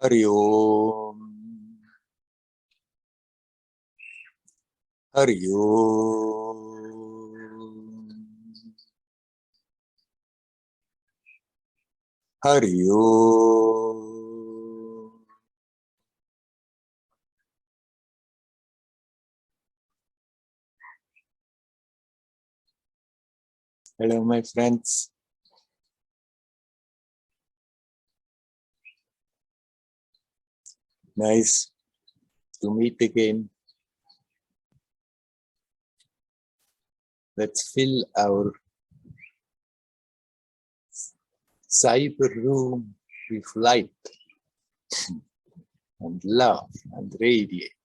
Hari Om. Hari Om. Hari Om. Hello, my friends. Nice to meet again. Let's fill our cyber room with light and love and radiate.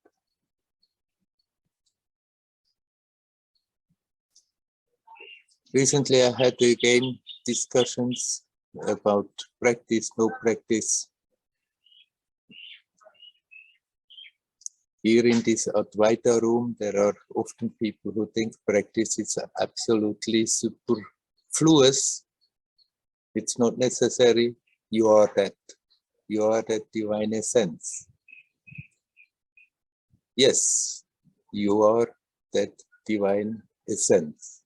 Recently, I had again discussions about practice, no practice. Here in this Advaita room, there are often people who think practice is absolutely superfluous. It's not necessary. You are that. You are that divine essence. Yes, you are that divine essence.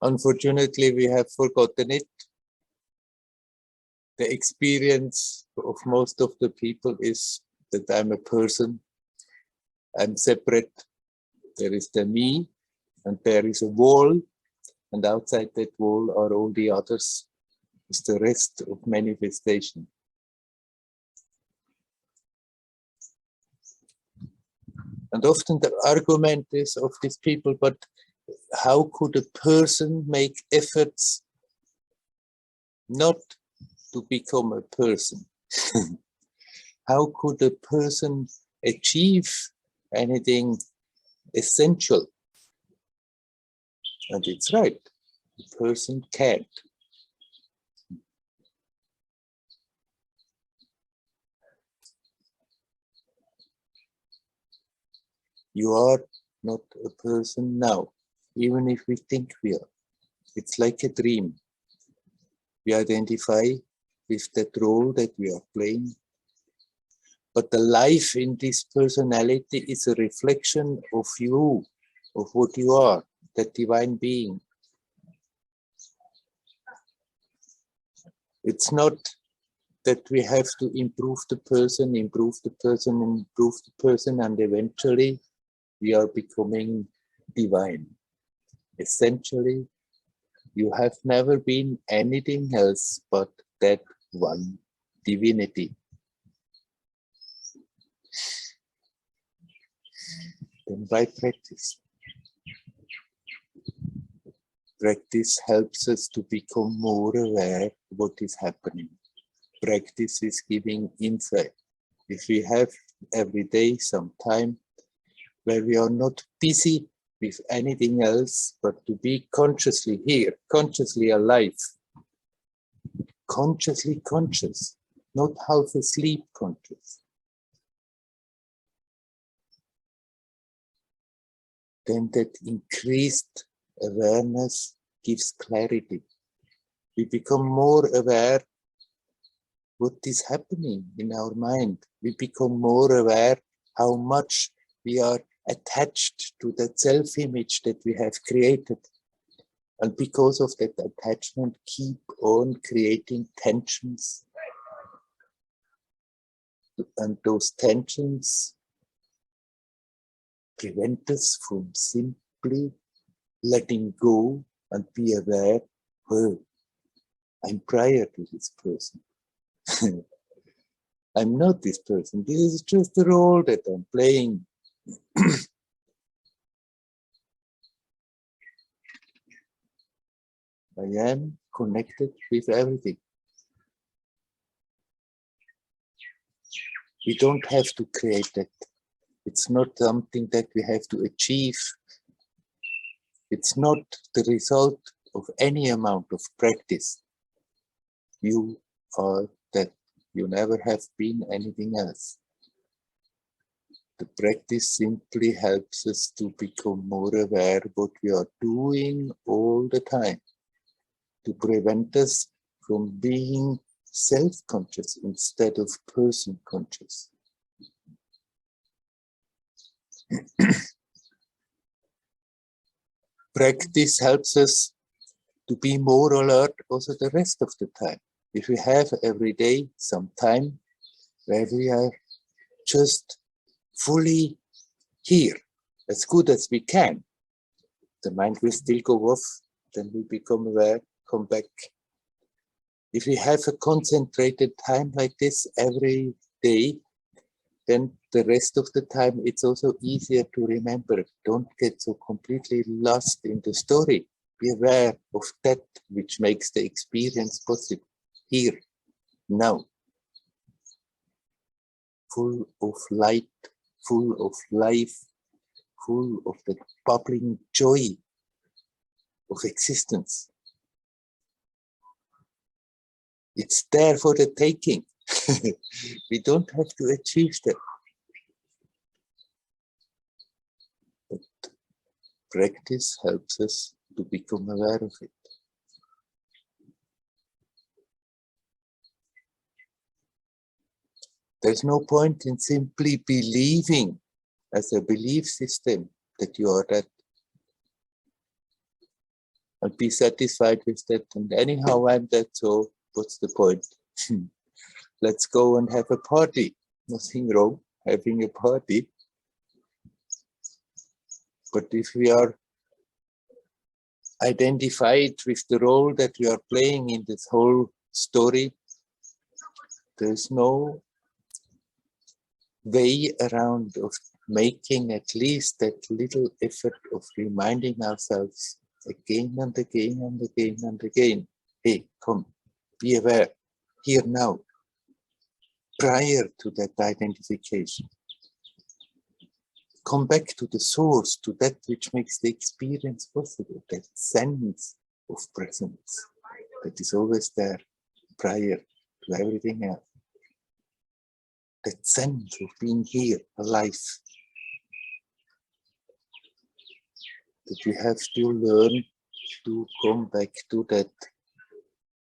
Unfortunately, we have forgotten it. The experience of most of the people is that I'm a person, I'm separate, there is the me, and there is a wall, and outside that wall are all the others, is the rest of manifestation. And often the argument is of these people, but how could a person make efforts not to become a person? How could a person achieve anything essential? And it's right, a person can't. You are not a person now, even if we think we are. It's like a dream. We identify with that role that we are playing. But the life in this personality is a reflection of you, of what you are, that divine being. It's not that we have to improve the person, and eventually we are becoming divine. Essentially, you have never been anything else but that one divinity. Then why practice? Practice helps us to become more aware of what is happening. Practice is giving insight. If we have every day some time where we are not busy with anything else, but to be consciously here, consciously alive, consciously conscious, not half asleep conscious, then that increased awareness gives clarity. We become more aware what is happening in our mind. We become more aware how much we are attached to that self-image that we have created. And because of that attachment, keep on creating tensions. And those tensions prevent us from simply letting go and be aware, oh, I'm prior to this person. I'm not this person. This is just the role that I'm playing. I am connected with everything. We don't have to create that. It's not something that we have to achieve. It's not the result of any amount of practice. You are that. You never have been anything else. The practice simply helps us to become more aware of what we are doing all the time, to prevent us from being self-conscious instead of person-conscious. Practice helps us to be more alert also the rest of the time. If we have every day some time where we are just fully here, as good as we can, the mind will still go off, then we become aware, come back. If we have a concentrated time like this every day, then the rest of the time it's also easier to remember. Don't get so completely lost in the story. Be aware of that which makes the experience possible. Here, now. Full of light, full of life, full of the bubbling joy of existence. It's there for the taking. We don't have to achieve that. But practice helps us to become aware of it. There's no point in simply believing as a belief system that you are that. And be satisfied with that. And anyhow, I'm that, so what's the point? Let's go and have a party. Nothing wrong having a party. But if we are identified with the role that we are playing in this whole story, there's no way around of making at least that little effort of reminding ourselves again and again and again and again. Hey, come, be aware, here now, prior to that identification. Come back to the source, to that which makes the experience possible, that sense of presence that is always there prior to everything else. That sense of being here, alive. That we have to learn to come back to that.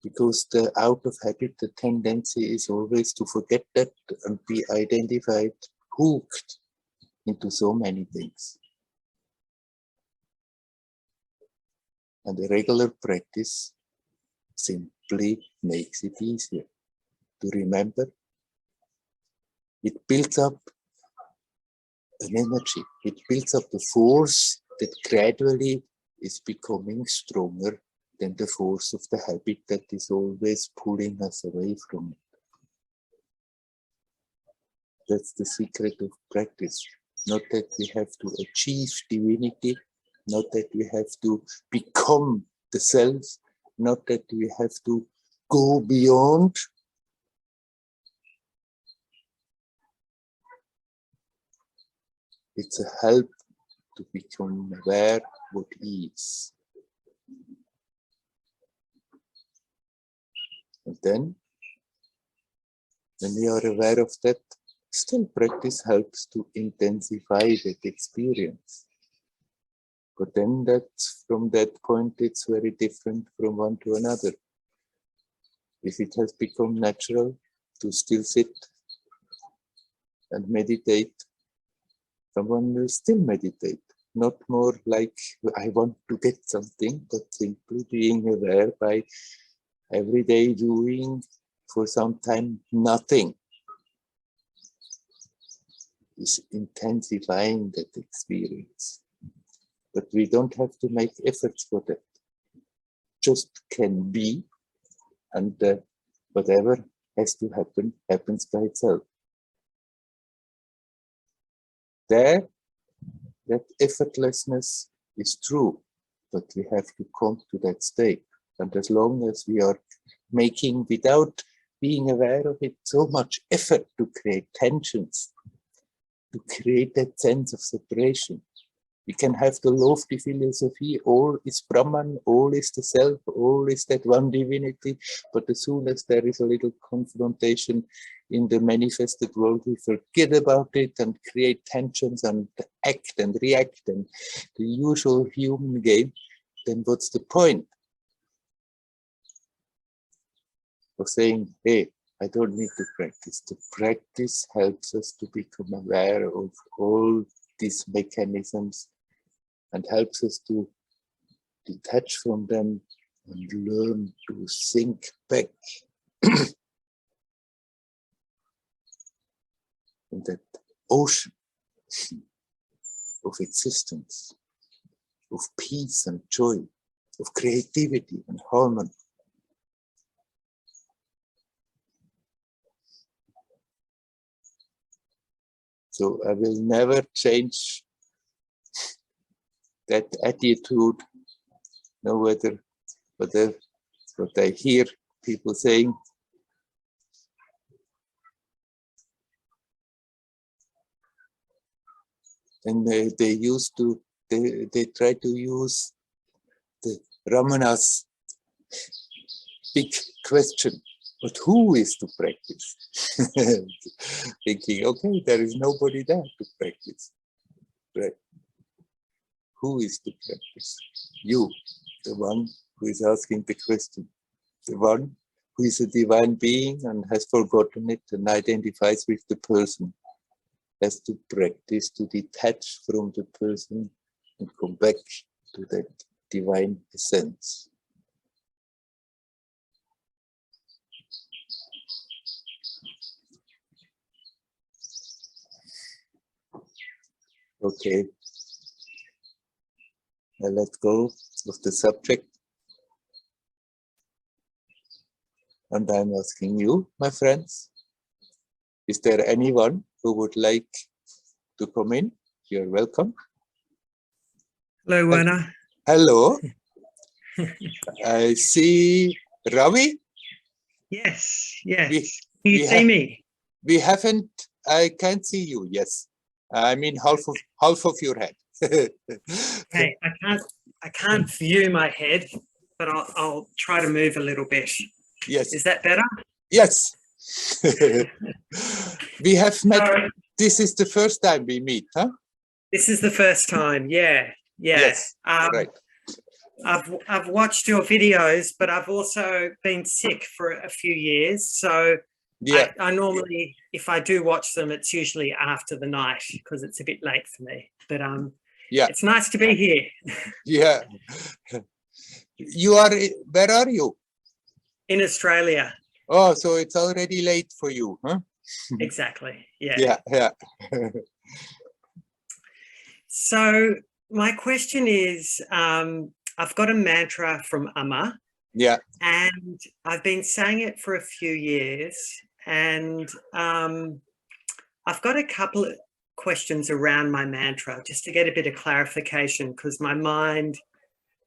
Because out of habit, the tendency is always to forget that and be identified, hooked into so many things. And the regular practice simply makes it easier to remember. It builds up an energy. It builds up the force that gradually is becoming stronger than the force of the habit that is always pulling us away from it. That's the secret of practice. Not that we have to achieve divinity, not that we have to become the self, not that we have to go beyond. It's a help to become aware what is. And then, when we are aware of that, still practice helps to intensify that experience. But then that's, from that point, it's very different from one to another. If it has become natural to still sit and meditate, someone will still meditate. Not more like, I want to get something, but simply being aware by every day doing for some time nothing is intensifying that experience. But we don't have to make efforts for that. Just can be, and whatever has to happen, happens by itself. There, that effortlessness is true, but we have to come to that state. And as long as we are making, without being aware of it, so much effort to create tensions, to create that sense of separation, we can have the lofty philosophy, all is Brahman, all is the self, all is that one divinity, but as soon as there is a little confrontation in the manifested world, we forget about it and create tensions and act and react and the usual human game, then what's the point? of saying, hey, I don't need to practice. The practice helps us to become aware of all these mechanisms and helps us to detach from them and learn to sink back in that ocean of existence, of peace and joy, of creativity and harmony. So I will never change that attitude, no matter what I hear people saying. And they try to use the Ramana's big question, but who is to practice? Thinking, okay, there is nobody there to practice. Right? Who is to practice? You, the one who is asking the question, the one who is a divine being and has forgotten it and identifies with the person, has to practice to detach from the person and come back to that divine essence. Okay, I let go of the subject. And I'm asking you, my friends, is there anyone who would like to come in? You're welcome. Hello, Werner. Hello. I see Ravi. Yes, yes. Can you see me? We haven't, I can't see you, yes. I mean half of your head. Okay, I can't view my head, but I'll try to move a little bit. Yes. Is that better? Yes. We have met. This is the first time we meet, huh? This is the first time, yeah. Yes, right. I've watched your videos, but I've also been sick for a few years. So yeah. I normally, if I do watch them, it's usually after the night because it's a bit late for me. But yeah, it's nice to be here. Yeah. You are, where are you? In Australia. Oh, so it's already late for you, huh? Exactly, yeah. Yeah. So my question is, I've got a mantra from Amma. Yeah. And I've been saying it for a few years. And I've got a couple of questions around my mantra just to get a bit of clarification because my mind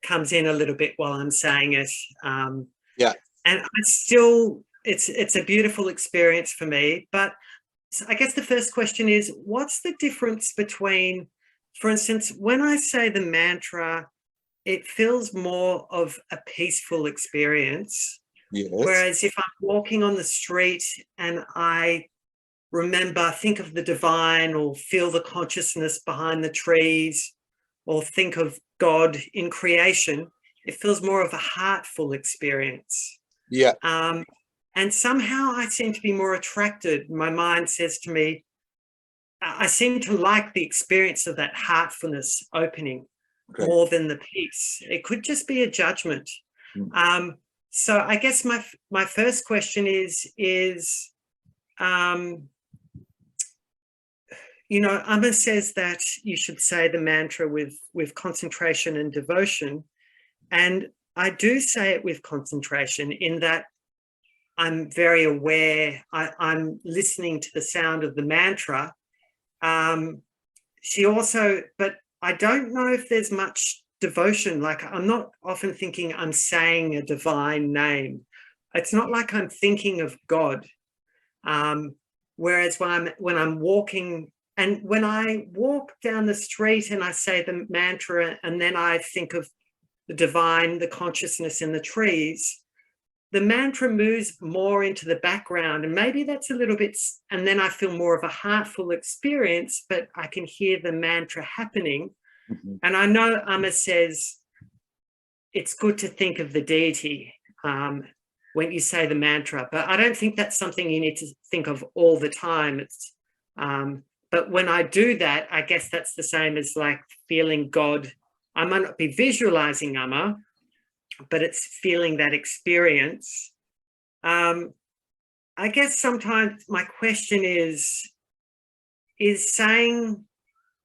comes in a little bit while I'm saying it. Yeah. And I still, it's a beautiful experience for me. But I guess the first question is, what's the difference between, for instance, when I say the mantra, it feels more of a peaceful experience. Yes. Whereas if I'm walking on the street and I think of the divine or feel the consciousness behind the trees or think of God in creation, it feels more of a heartful experience. Yeah. And somehow I seem to be more attracted. My mind says to me, I seem to like the experience of that heartfulness opening. Right. More than the peace. It could just be a judgment. So I guess my first question is you know, Amma says that you should say the mantra with concentration and devotion. And I do say it with concentration in that I'm very aware, I'm listening to the sound of the mantra. She also, but I don't know if there's much devotion. Like I'm not often thinking I'm saying a divine name. It's not like I'm thinking of God. Whereas when I'm walking and when I walk down the street and I say the mantra and then I think of the divine, the consciousness in the trees, the mantra moves more into the background and maybe that's a little bit, and then I feel more of a heartful experience, but I can hear the mantra happening. Mm-hmm. And I know Amma says it's good to think of the deity. when you say the mantra, but I don't think that's something you need to think of all the time. It's but when I do that, I guess that's the same as like feeling God. I might not be visualizing Amma, but it's feeling that experience. I guess sometimes my question is saying,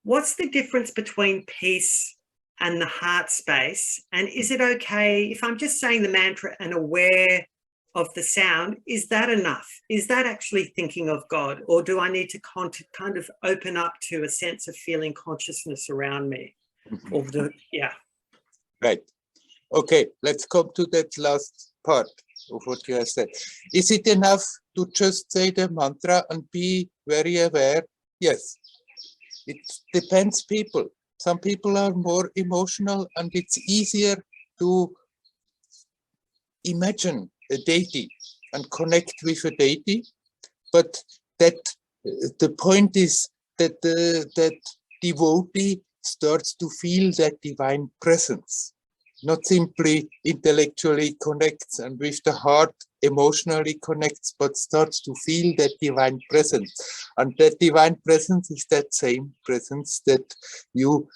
what's the difference between peace and the heart space? And is it okay if I'm just saying the mantra and aware of the sound? Is that enough? Is that actually thinking of God? Or do I need to kind of open up to a sense of feeling consciousness around me? Or yeah. Right. Okay, let's come to that last part of what you have said. Is it enough to just say the mantra and be very aware? Yes. It depends people. Some people are more emotional and it's easier to imagine a deity and connect with a deity. But that the point is that that devotee starts to feel that divine presence, not simply intellectually connects and with the heart emotionally connects, but starts to feel that divine presence. And that divine presence is that same presence that you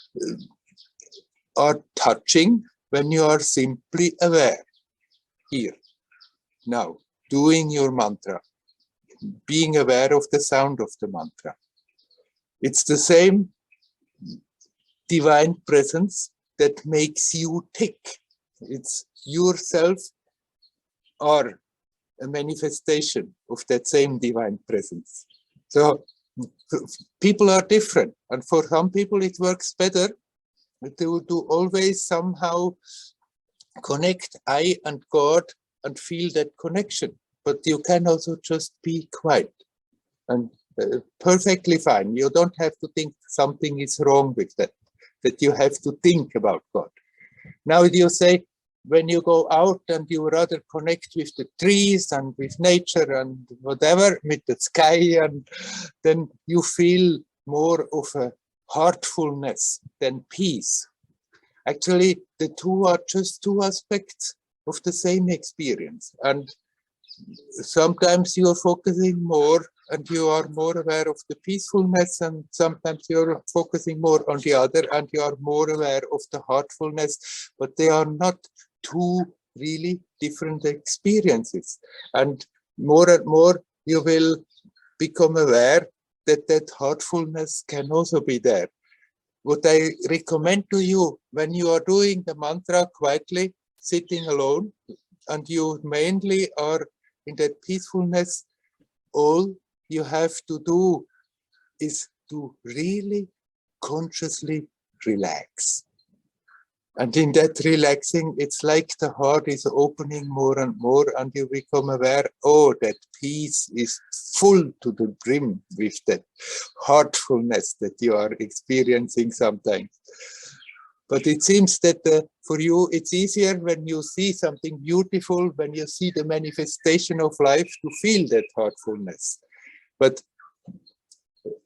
are touching when you are simply aware here, now, doing your mantra, being aware of the sound of the mantra. It's the same divine presence that makes you tick. It's yourself or a manifestation of that same divine presence. So people are different, and for some people it works better to always somehow connect I and God and feel that connection. But you can also just be quiet and perfectly fine. You don't have to think something is wrong with that you have to think about God. Now you say, when you go out and you rather connect with the trees and with nature and whatever, with the sky, and then you feel more of a heartfulness than peace. Actually, the two are just two aspects of the same experience. And sometimes you are focusing more and you are more aware of the peacefulness, and sometimes you're focusing more on the other and you are more aware of the heartfulness, but they are not two really different experiences. And more you will become aware that that heartfulness can also be there. What I recommend to you when you are doing the mantra quietly, sitting alone, and you mainly are in that peacefulness, all you have to do is to really consciously relax. And in that relaxing, it's like the heart is opening more and more, and you become aware, oh, that peace is full to the brim with that heartfulness that you are experiencing sometimes. But it seems that for you, it's easier when you see something beautiful, when you see the manifestation of life, to feel that heartfulness. But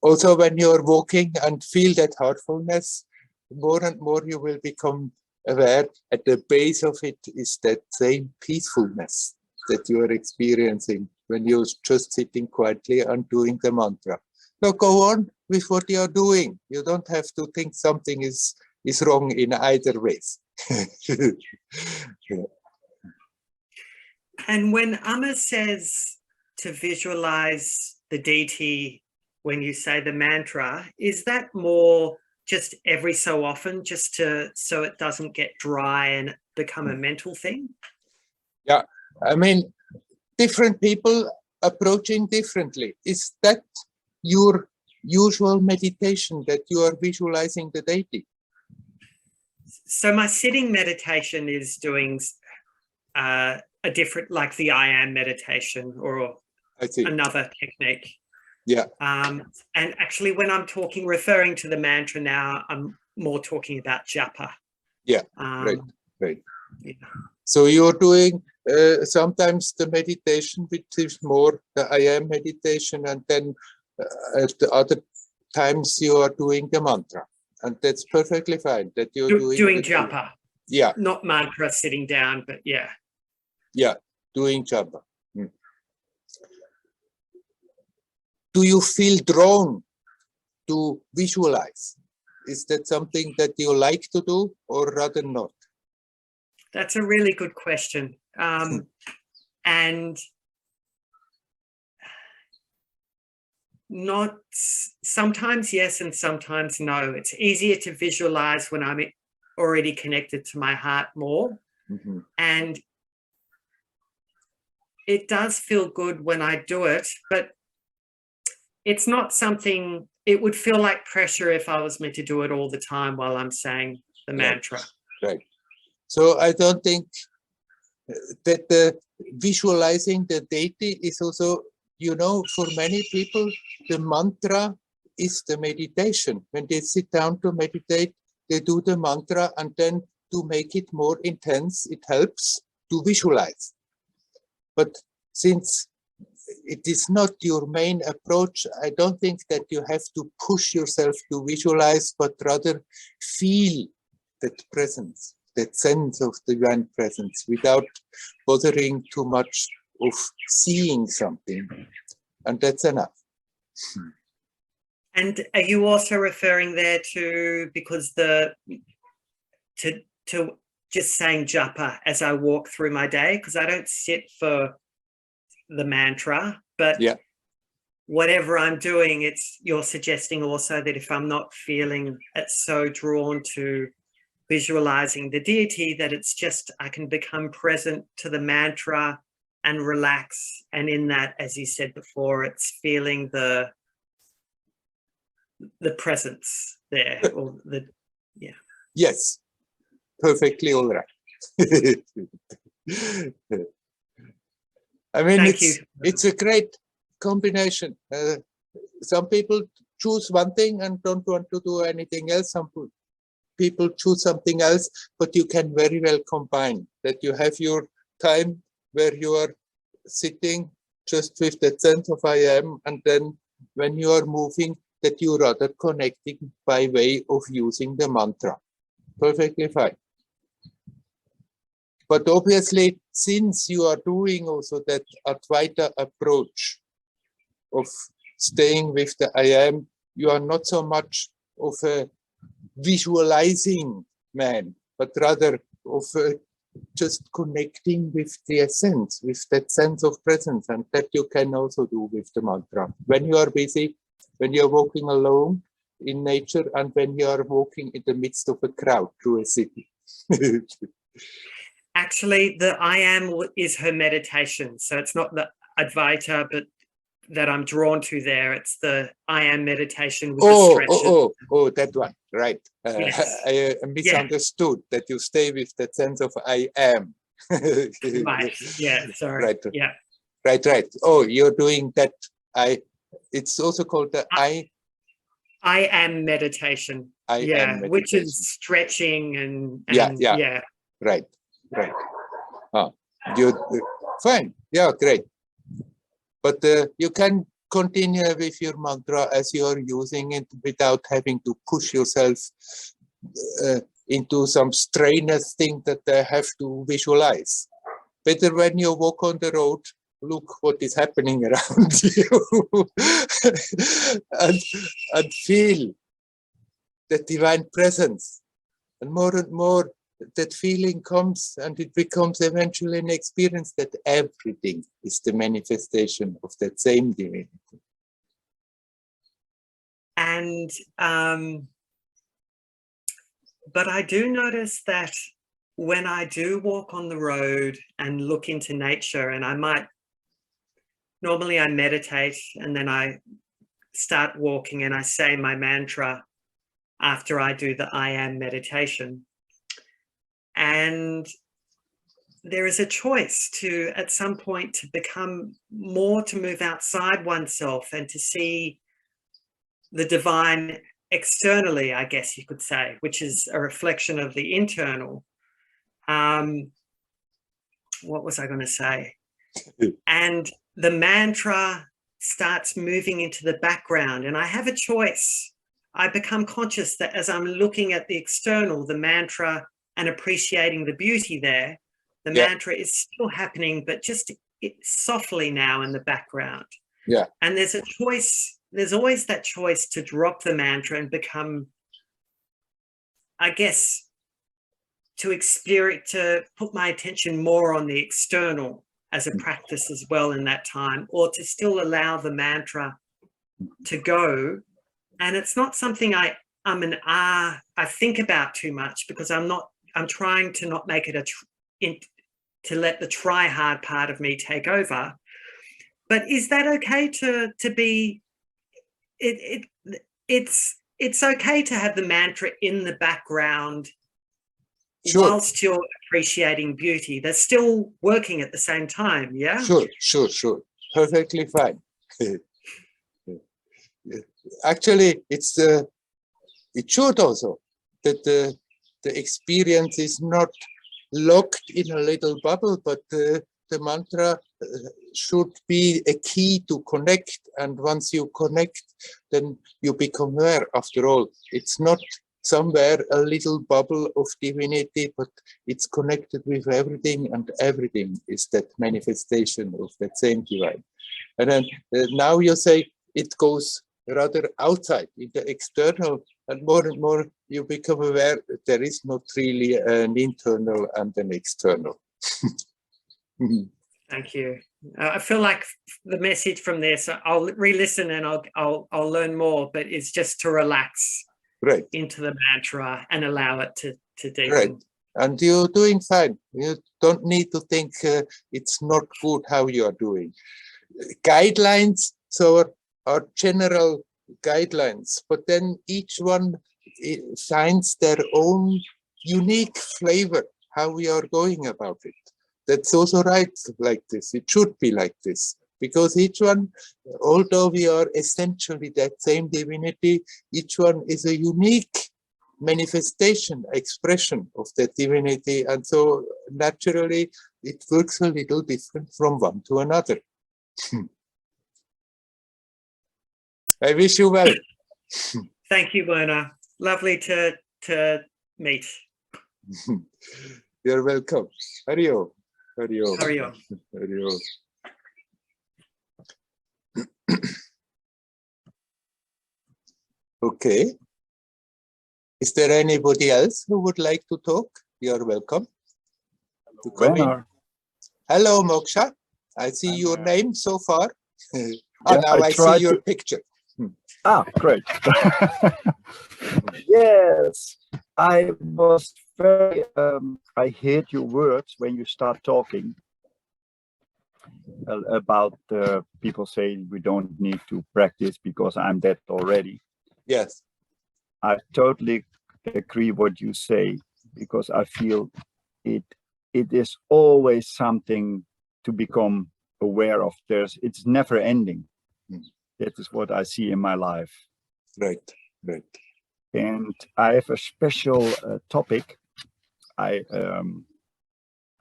also when you're walking and feel that heartfulness, more and more you will become aware at the base of it is that same peacefulness that you are experiencing when you're just sitting quietly and doing the mantra. Now go on with what you are doing. You don't have to think something is wrong in either ways. Yeah. And when Amma says to visualize the deity when you say the mantra, is that more just every so often, just so it doesn't get dry and become a mental thing? Yeah, I mean, different people approaching differently. Is that your usual meditation, that you are visualizing the deity? So my sitting meditation is doing a different, like the I am meditation or another technique. Yeah. And actually, when I'm referring to the mantra now, I'm more talking about japa. Yeah, right. Yeah. So you're doing sometimes the meditation, which is more the I am meditation, and then at the other times you are doing the mantra. And that's perfectly fine that you're doing japa. Yeah. Not mantra sitting down, but yeah. Yeah. doing japa. Do you feel drawn to visualize? Is that something that you like to do or rather not? That's a really good question. And not sometimes yes and sometimes no. It's easier to visualize when I'm already connected to my heart more. Mm-hmm. And it does feel good when I do it, but it's not something, it would feel like pressure if I was meant to do it all the time while I'm saying the mantra. Right. So I don't think that the visualizing the deity is also, you know, for many people, the mantra is the meditation. When they sit down to meditate, they do the mantra, and then to make it more intense, it helps to visualize. But since it is not your main approach, I don't think that you have to push yourself to visualize, but rather feel that presence, that sense of divine presence, without bothering too much of seeing something. And that's enough. And are you also referring there to, because to just saying japa as I walk through my day, because I don't sit for the mantra, but yeah, whatever I'm doing, you're suggesting also that if I'm not feeling so drawn to visualizing the deity, that it's just I can become present to the mantra and relax. And in that, as you said before, it's feeling the presence there, or the Yes, perfectly all right. I mean, it's a great combination. Some people choose one thing and don't want to do anything else. Some people choose something else, but you can very well combine that. You have your time where you are sitting just with that sense of I am, and then when you are moving, that you rather connecting by way of using the mantra. Perfectly fine. But obviously, since you are doing also that Advaita approach of staying with the I am, you are not so much of a visualizing man, but rather of just connecting with the essence, with that sense of presence, and that you can also do with the mantra. When you are busy, when you are walking alone in nature, and when you are walking in the midst of a crowd through a city. Actually, the I am is her meditation. So it's not the Advaita, but that I'm drawn to there. It's the I am meditation with the stretches. Oh, that one, right. Yes. I misunderstood that you stay with that sense of I am. Right, yeah, sorry. Right. Yeah. Right. Oh, you're doing that. It's also called the I am meditation. I am meditation. Which is stretching and yeah. Right. Oh, you're fine. Yeah, great. But you can continue with your mantra as you are using it without having to push yourself into some strenuous thing that I have to visualize. Better when you walk on the road, look what is happening around you and feel the divine presence. And more that feeling comes, and it becomes eventually an experience that everything is the manifestation of that same divinity. And but I do notice that when I do walk on the road and look into nature, and normally I meditate and then I start walking and I say my mantra after I do the I am meditation. And there is a choice to, at some point, to become more, to move outside oneself and to see the divine externally, I guess you could say, which is a reflection of the internal. What was I going to say? And the mantra starts moving into the background, and I have a choice. I become conscious that as I'm looking at the external, the mantra, and appreciating the beauty there, The Yeah. mantra is still happening, but just softly now in the background. Yeah. And there's a choice, there's always that choice to drop the mantra and become, I guess, to put my attention more on the external as a practice as well in that time, or to still allow the mantra to go. And it's not something I think about too much, because I'm trying to not make it to let the try hard part of me take over. But is that okay to be, it's okay to have the mantra in the background? Sure. Whilst you're appreciating beauty, they're still working at the same time, yeah? Sure. Perfectly fine. Actually, it should also that the experience is not locked in a little bubble, but the mantra should be a key to connect. And once you connect, then you become aware. After all, it's not somewhere a little bubble of divinity, but it's connected with everything, and everything is that manifestation of that same divine. And then now you say it goes rather outside in the external, and more you become aware that there is not really an internal and an external. Thank you. I feel like the message from this, I'll re-listen and I'll learn more, but it's just to relax into the mantra and allow it to deepen. Right. And you're doing fine. You don't need to think it's not good how you are doing. Guidelines are general guidelines, but then each one finds their own unique flavor, how we are going about it. That's also right like this. It should be like this, because each one, although we are essentially that same divinity, each one is a unique manifestation, expression of that divinity. And so naturally, it works a little different from one to another. I wish you well. Thank you, Werner. Lovely to meet. You're welcome. Hario. Hario. Hario. Hario. Okay. Is there anybody else who would like to talk? You're welcome to come in. Hello, Moksha. I see your name so far. And now I see your picture. Ah, great. Yes, I was very, I heard your words when you start talking about people saying we don't need to practice because I'm dead already. Yes. I totally agree what you say, because I feel it is always something to become aware of. It's never ending. That is what I see in my life. Right. And I have a special topic. I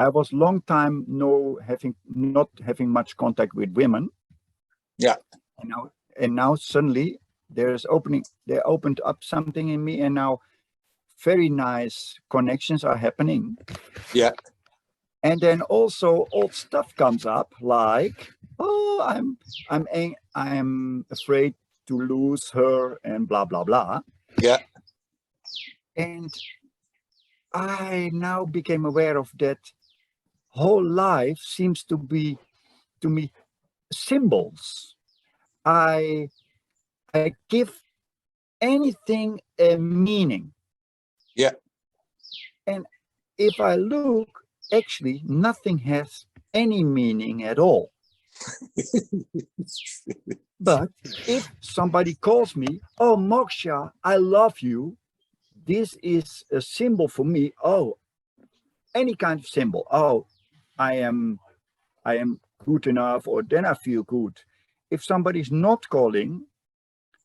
was long time not having much contact with women. Yeah. And now suddenly they opened up something in me, and now very nice connections are happening. Yeah. And then also old stuff comes up, like, oh, I'm afraid to lose her and blah blah blah. Yeah. And I now became aware of that whole life seems to be, to me, symbols. I give anything a meaning. Yeah. And if I look, actually, nothing has any meaning at all. But if somebody calls me, oh, Moksha, I love you, this is a symbol for me. Oh, any kind of symbol. Oh, I am good enough, or then I feel good. If somebody's not calling,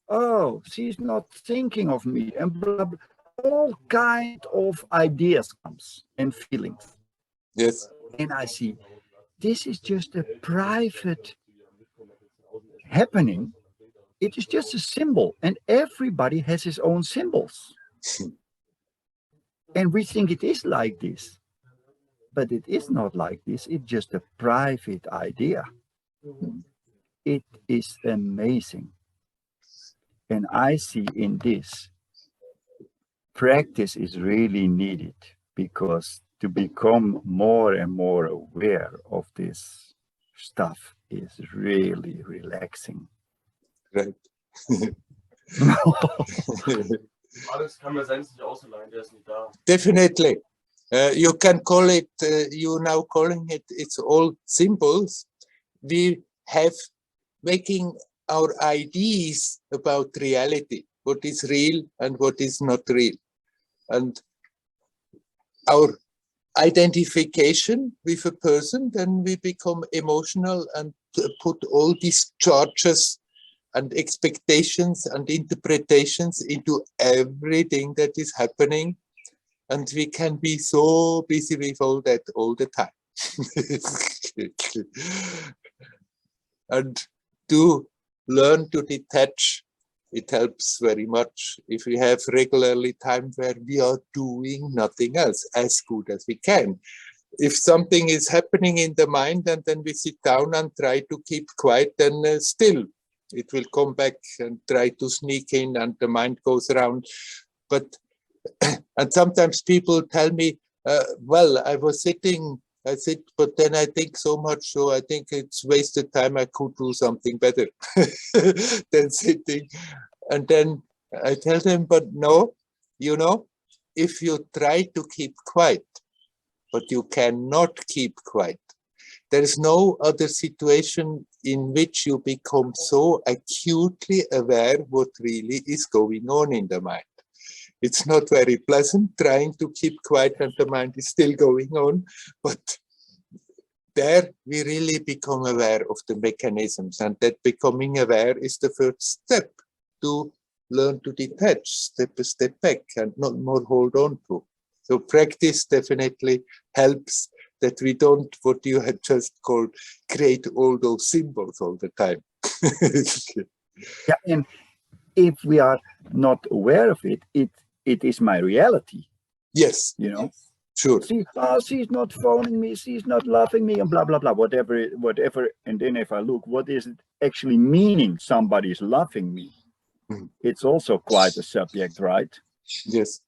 oh, she's not thinking of me, and blah, blah. All kind of ideas comes and feelings. Yes. And I see this is just a private happening. It is just a symbol, and everybody has his own symbols. And we think it is like this. but it is not like this. It's just a private idea. It is amazing. And I see in this, practice is really needed, because to become more and more aware of this stuff is really relaxing. Right. Alex kann mir sein nicht ausleihen, der ist nicht da. Definitely. You can call it, you now calling it, it's all symbols. We have making our ideas about reality, what is real and what is not real. And our identification with a person, then we become emotional and put all these charges and expectations and interpretations into everything that is happening. And we can be so busy with all that all the time. And to learn to detach, it helps very much if we have regularly time where we are doing nothing else as good as we can. If something is happening in the mind and then we sit down and try to keep quiet, then still it will come back and try to sneak in and the mind goes around. But and sometimes people tell me, well, I was sitting, I sit, but then I think so much, so I think it's wasted time. I could do something better than sitting. And then I tell them, but no, you know, if you try to keep quiet, but you cannot keep quiet, there is no other situation in which you become so acutely aware what really is going on in the mind. It's not very pleasant trying to keep quiet and the mind is still going on, but there we really become aware of the mechanisms, and that becoming aware is the first step to learn to detach, step a step back and not more hold on to. So practice definitely helps that we don't, what you had just called, create all those symbols all the time. Yeah, and if we are not aware of it, it is my reality. Yes. You know, sure. She's not phoning me, she's not loving me, and blah blah blah, whatever. And then if I look, what is it actually meaning? Somebody is loving me. It's also quite a subject, right? Yes.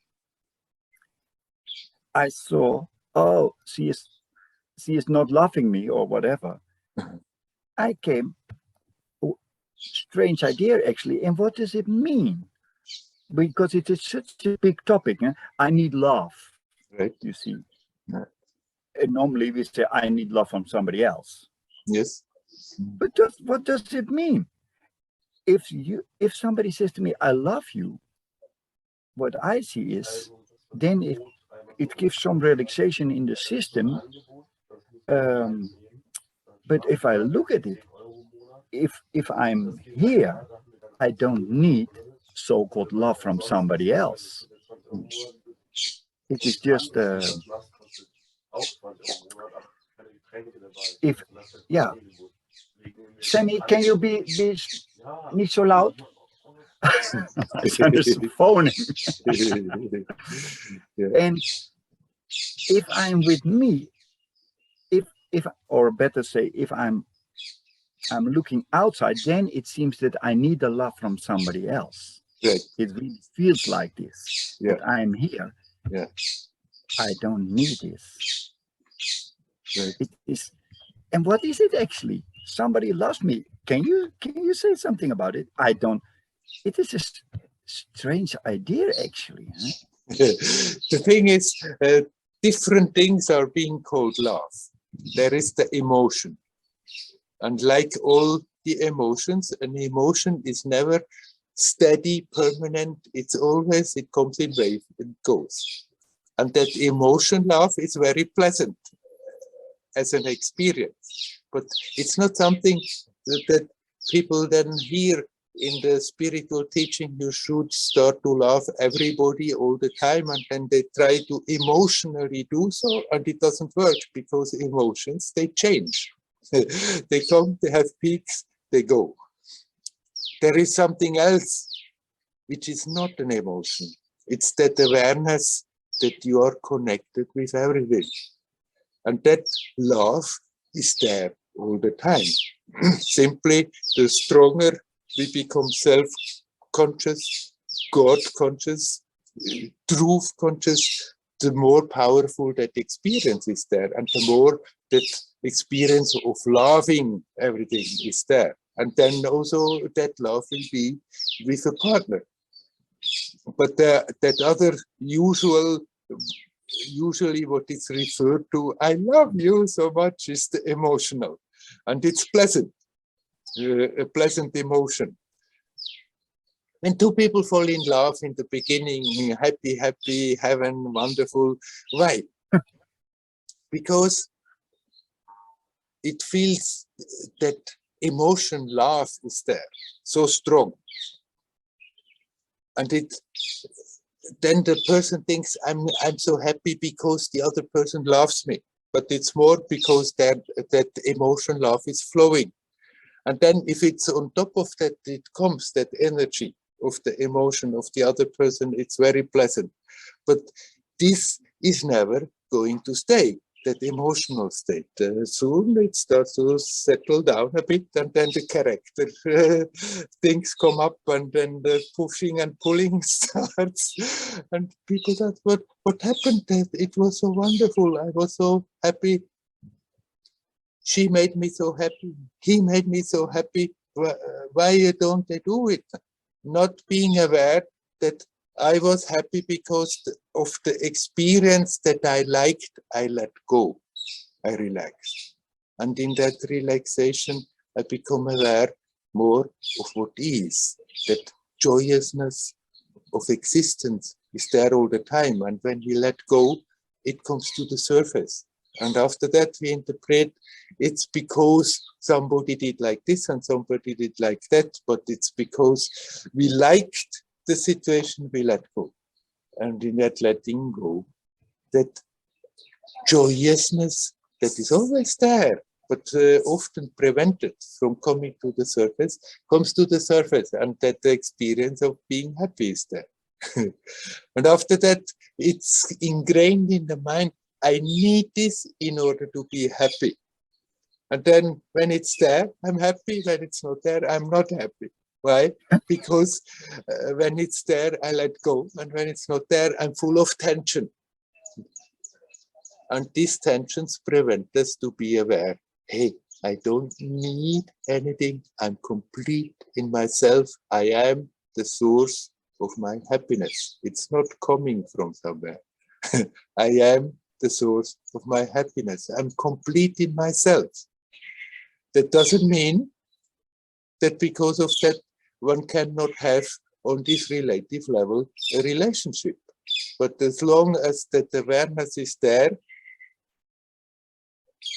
I saw, oh, she is not loving me or whatever. I came, oh, strange idea actually. And what does it mean? Because it is such a big topic. I need love. Right. You see. Yeah. And normally we say, I need love from somebody else. Yes. But what does it mean? If somebody says to me, I love you, what I see is, then it gives some relaxation in the system. But if I look at it, if I'm here, I don't need so-called love from somebody else. It is just yeah. Sammy, can you be not so loud? Son is phoning. Yeah. And if I'm with me, if or better say, if I'm looking outside, then it seems that I need the love from somebody else. Right. It really feels like this. Yeah. That I'm here. Yeah. I don't need this. Right. It is, and what is it actually? Somebody loves me. Can you say something about it? I don't. It is a strange idea, actually. Huh? The thing is, different things are being called love. There is the emotion. And like all the emotions, an emotion is never steady, permanent. It's always, it comes in waves, it goes. And that emotion, love, is very pleasant as an experience. But it's not something that people then hear in the spiritual teaching. You should start to love everybody all the time, and then they try to emotionally do so, and it doesn't work, because emotions, they change. They come, they have peaks, they go. There is something else which is not an emotion. It's that awareness that you are connected with everything. And that love is there all the time. Simply, the stronger we become self-conscious, God-conscious, truth-conscious, the more powerful that experience is there, and the more that experience of loving everything is there. And then also that love will be with a partner. But that other usually what is referred to, I love you so much, is the emotional. And it's pleasant, a pleasant emotion. When two people fall in love in the beginning, happy, happy, heaven, wonderful. Why? Because it feels that emotion, love is there, so strong. And then the person thinks, I'm so happy because the other person loves me. But it's more because that emotion, love is flowing. And then if it's on top of that, it comes that energy of the emotion of the other person, it's very pleasant. But this is never going to stay, that emotional state. Soon it starts to settle down a bit, and then the character things come up, and then the pushing and pulling starts. And people thought, what happened? It was so wonderful. I was so happy. She made me so happy. He made me so happy. Why don't they do it? Not being aware that I was happy because of the experience that I liked, I let go, I relaxed. And in that relaxation, I become aware more of what is, that joyousness of existence is there all the time. And when we let go, it comes to the surface. And after that, we interpret it's because somebody did like this and somebody did like that, but it's because we liked the situation, we let go. And in that letting go, that joyousness that is always there, but often prevented from coming to the surface, comes to the surface, and that the experience of being happy is there. And after that, it's ingrained in the mind, I need this in order to be happy. And then when it's there, I'm happy. When it's not there, I'm not happy. Why? Because when it's there, I let go. And when it's not there, I'm full of tension. And these tensions prevent us to be aware. Hey, I don't need anything. I'm complete in myself. I am the source of my happiness. It's not coming from somewhere. I am the source of my happiness. I'm complete in myself. That doesn't mean that because of that, one cannot have on this relative level a relationship. But as long as that awareness is there,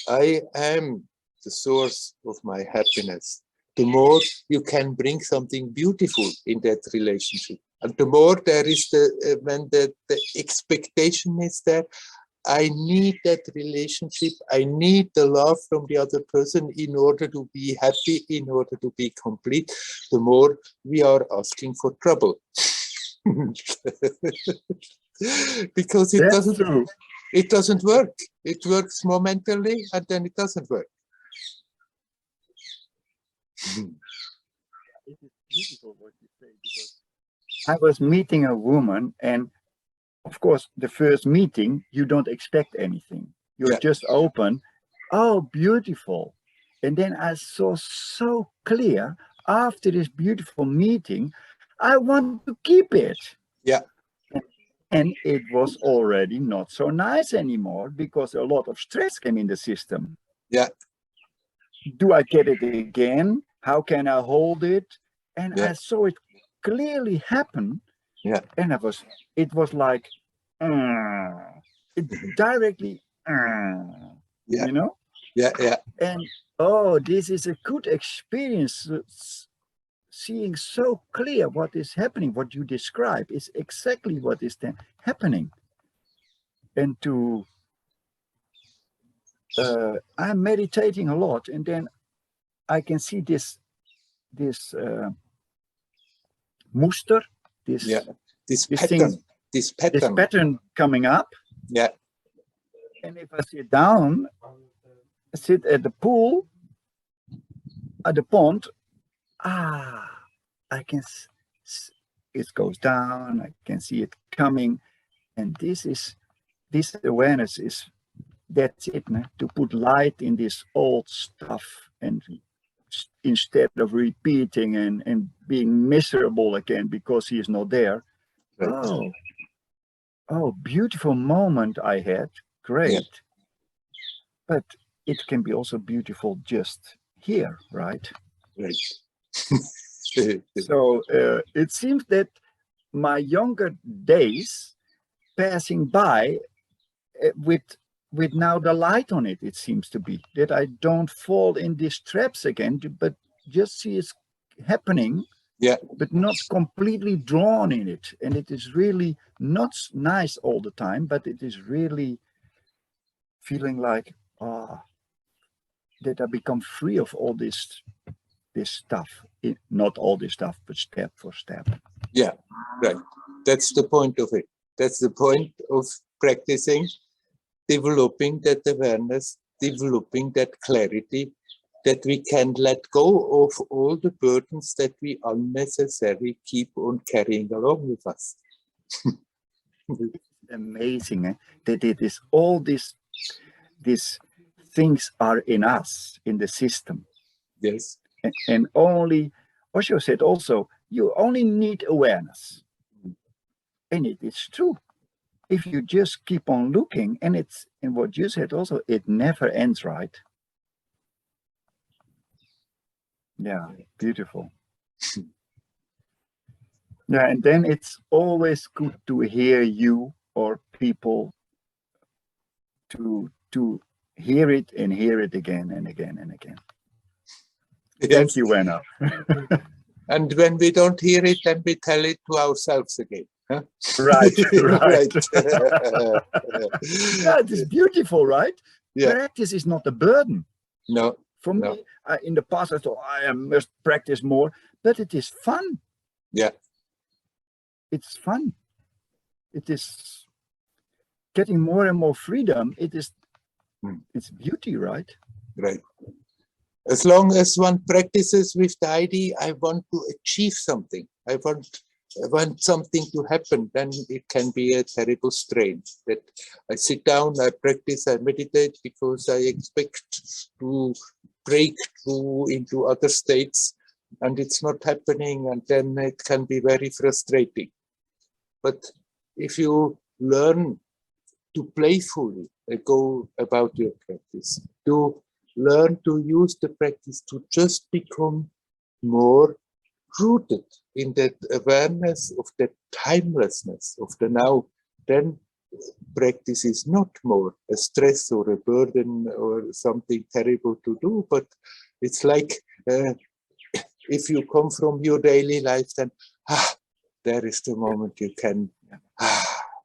I am the source of my happiness. The more you can bring something beautiful in that relationship. And the more there is when the expectation is there, I need that relationship. I need the love from the other person in order to be happy, in order to be complete. The more we are asking for trouble. Because it doesn't work. It works momentarily and then it doesn't work. It is beautiful what you say, because I was meeting a woman, and of course, the first meeting, you don't expect anything. You're just open. Oh, beautiful. And then I saw so clear after this beautiful meeting, I want to keep it. Yeah. And it was already not so nice anymore because a lot of stress came in the system. Yeah. Do I get it again? How can I hold it? And I saw it clearly happen. Yeah. And it was like, it directly, you know? Yeah, yeah. And oh, this is a good experience. Seeing so clear what is happening, what you describe is exactly what is then happening. And I'm meditating a lot, and then I can see this muster, this pattern, pattern coming up. Yeah. And if I sit down, sit at the pool, at the pond, I can, it goes down, I can see it coming. And this awareness is, that's it, man, to put light in this old stuff, and instead of repeating and being miserable again because he is not there. Right. Oh, beautiful moment I had. Great. Yeah. But it can be also beautiful just here, right? Right. So it seems that my younger days passing by with now the light on it, it seems to be that I don't fall in these traps again, but just see it's happening, Yeah. but not completely drawn in it. And it is really not nice all the time, but it is really feeling like, that I become free of all this stuff. Not all this stuff, but step for step. Yeah, right. That's the point of it. That's the point of practicing, developing that awareness, developing that clarity, that we can let go of all the burdens that we unnecessarily keep on carrying along with us. Amazing, eh? That it is all these things are in us, in the system. Yes. And only, Osho said also, you only need awareness. And it is true. If you just keep on looking, and it's in what you said also, it never ends, right? Yeah, beautiful. Yeah, and then it's always good to hear you or people to hear it and hear it again and again and again. Yes. Thank you, Werner. And when we don't hear it, then we tell it to ourselves again. Huh? Right, right. Right. Yeah, it is beautiful, right? Yeah. Practice is not a burden. No. For No. me, in the past, I thought I must practice more, but it is fun. Yeah. It's fun. It is getting more and more freedom. It is, it's beauty, right? Right. As long as one practices with the idea, I want to achieve something. I want something to happen, then it can be a terrible strain. That I sit down, I practice, I meditate because I expect to break through into other states, and it's not happening, and then it can be very frustrating. But if you learn to playfully go about your practice, to learn to use the practice to just become more rooted in that awareness of that timelessness of the now, then practice is not more a stress or a burden or something terrible to do, but it's like if you come from your daily life, then there is the moment you can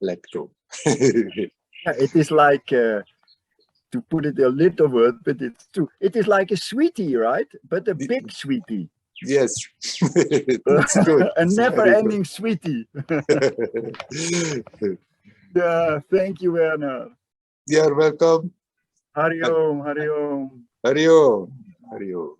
let go. Yeah, it is like, to put it a little word, but it's true. It is like a sweetie, right? But a big sweetie. Yes, that's good. A never-ending sweetie. Yeah, thank you, Werner. You're welcome. Hari Om, Hari Om. Hari Om, Hari Om.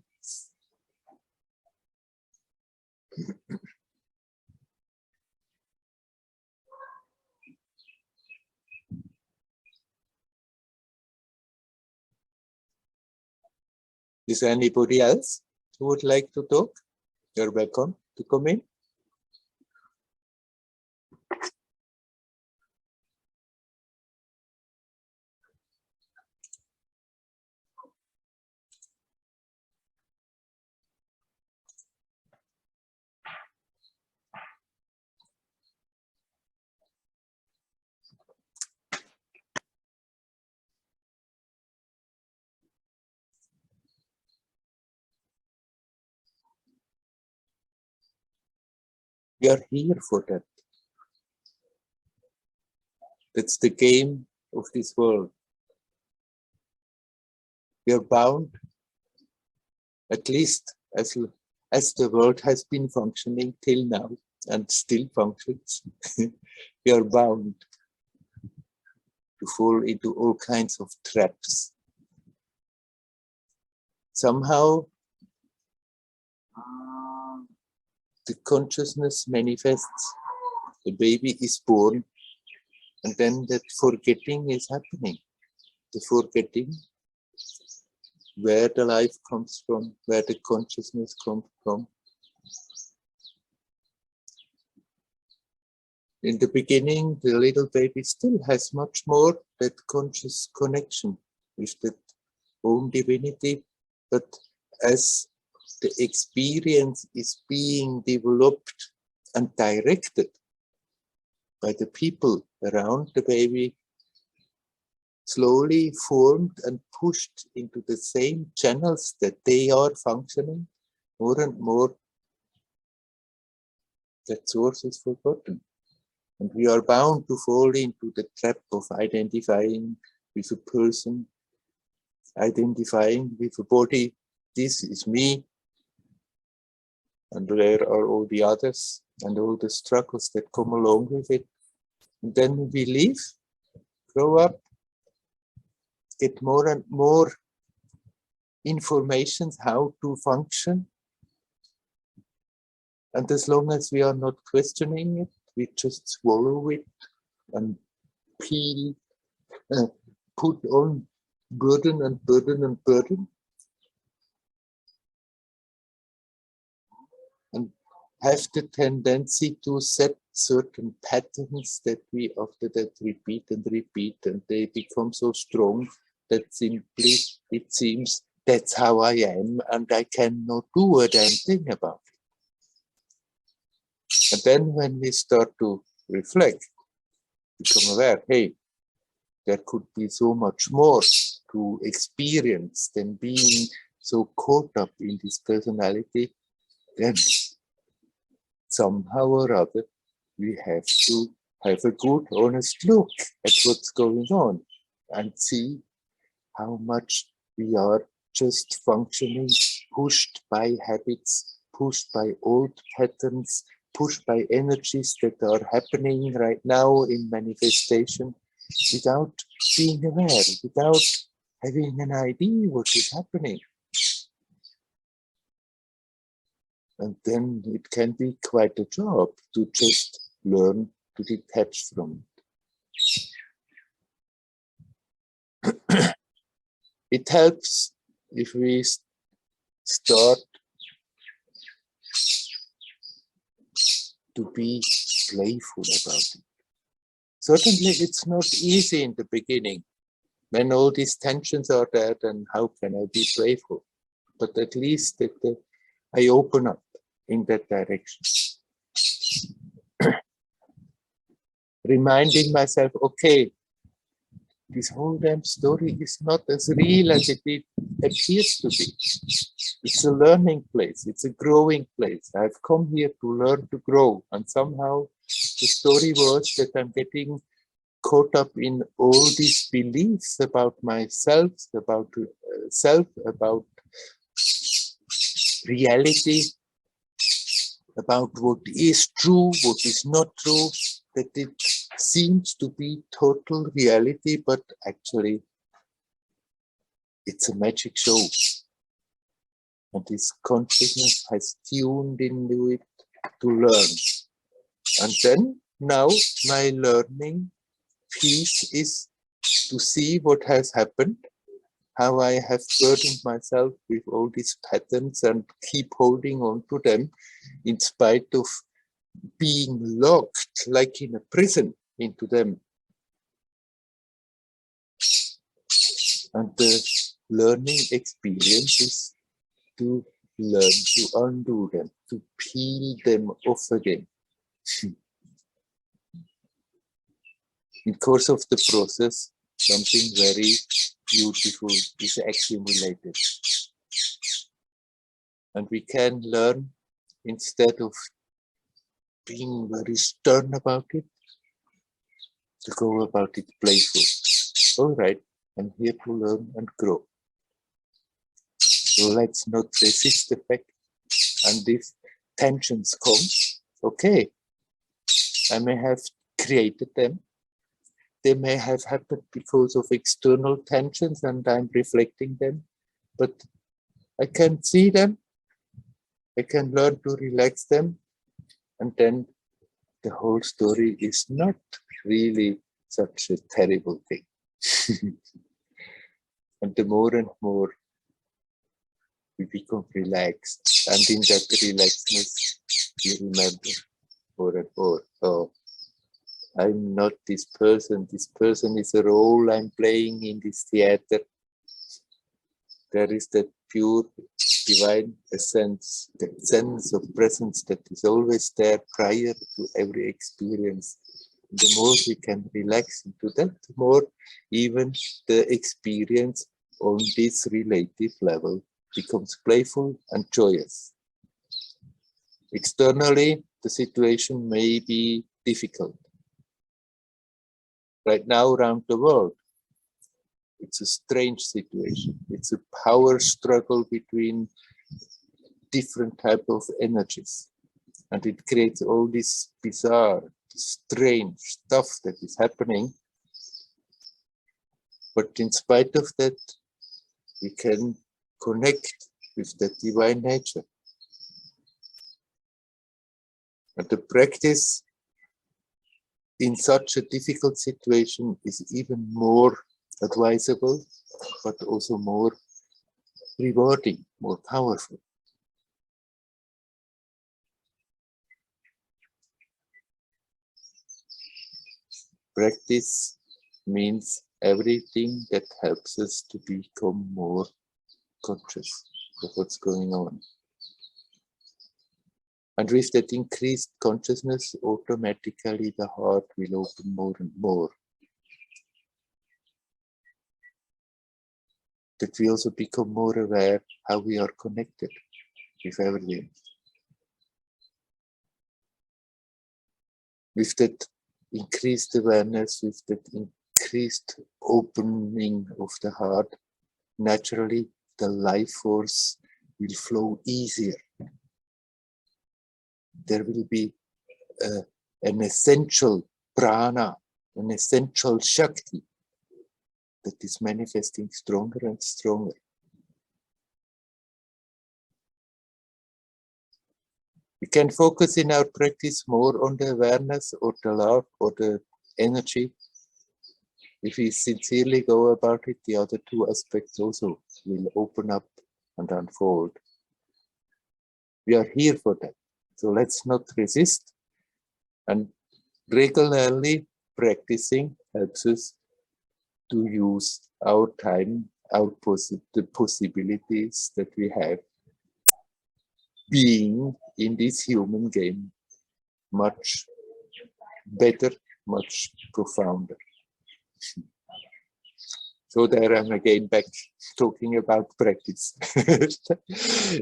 Is there anybody else who would like to talk? You're welcome to come in. We are here for that. That's the game of this world. We are bound, at least as the world has been functioning till now and still functions. We are bound to fall into all kinds of traps. Somehow, the consciousness manifests. The baby is born, and then that forgetting is happening. The forgetting where the life comes from, where the consciousness comes from. In the beginning, the little baby still has much more that conscious connection with that own divinity, but as the experience is being developed and directed by the people around the baby, slowly formed and pushed into the same channels that they are functioning, more and more, that source is forgotten. And we are bound to fall into the trap of identifying with a person, identifying with a body. This is me, and where are all the others and all the struggles that come along with it. And then we live, grow up, get more and more information how to function. And as long as we are not questioning it, we just swallow it and peel, put on burden and burden and burden. And have the tendency to set certain patterns that we after that repeat, and they become so strong that simply it seems that's how I am and I cannot do a damn thing about it. And then when we start to reflect, become aware, hey, there could be so much more to experience than being so caught up in this personality, then somehow or other we have to have a good, honest look at what's going on and see how much we are just functioning, pushed by habits, pushed by old patterns, pushed by energies that are happening right now in manifestation without being aware, without having an idea what is happening. And then it can be quite a job to just learn to detach from it. It helps if we start to be playful about it. Certainly it's not easy in the beginning. When all these tensions are there, then how can I be playful? But at least I open up in that direction. Reminding myself, okay, this whole damn story is not as real as it appears to be. It's a learning place. It's a growing place. I've come here to learn to grow. And somehow the story was that I'm getting caught up in all these beliefs about myself, about self, about reality, about what is true, what is not true, that it seems to be total reality, but actually it's a magic show. And this consciousness has tuned into it to learn. And then now my learning piece is to see what has happened, how I have burdened myself with all these patterns and keep holding on to them in spite of being locked like in a prison into them. And the learning experience is to learn to undo them, to peel them off again. In course of the process, something very beautiful is accumulated. And we can learn, instead of being very stern about it, to go about it playful. All right, I'm here to learn and grow. So let's not resist the fact. And if tensions come, okay, I may have created them, they may have happened because of external tensions and I'm reflecting them, but I can see them, I can learn to relax them, and then the whole story is not really such a terrible thing. And the more and more we become relaxed, and in that relaxedness, we remember more and more, oh, I'm not this person is a role I'm playing in this theater. There is that pure divine essence, the sense of presence that is always there prior to every experience. The more we can relax into that, the more even the experience on this relative level becomes playful and joyous. Externally, the situation may be difficult. Right now around the world, it's a strange situation. It's a power struggle between different types of energies. And it creates all this bizarre, strange stuff that is happening. But in spite of that, we can connect with the divine nature. And the practice in such a difficult situation is even more advisable, but also more rewarding, more powerful. Practice means everything that helps us to become more conscious of what's going on. And with that increased consciousness, automatically the heart will open more and more. That we also become more aware how we are connected with everything. With that increased awareness, with that increased opening of the heart, naturally the life force will flow easier. There will be an essential prana, an essential Shakti that is manifesting stronger and stronger. We can focus in our practice more on the awareness or the love or the energy. If we sincerely go about it, the other two aspects also will open up and unfold. We are here for that. So let's not resist, and regularly practicing helps us to use our time, the possibilities that we have, being in this human game much better, much profounder. So there I'm again back talking about practice.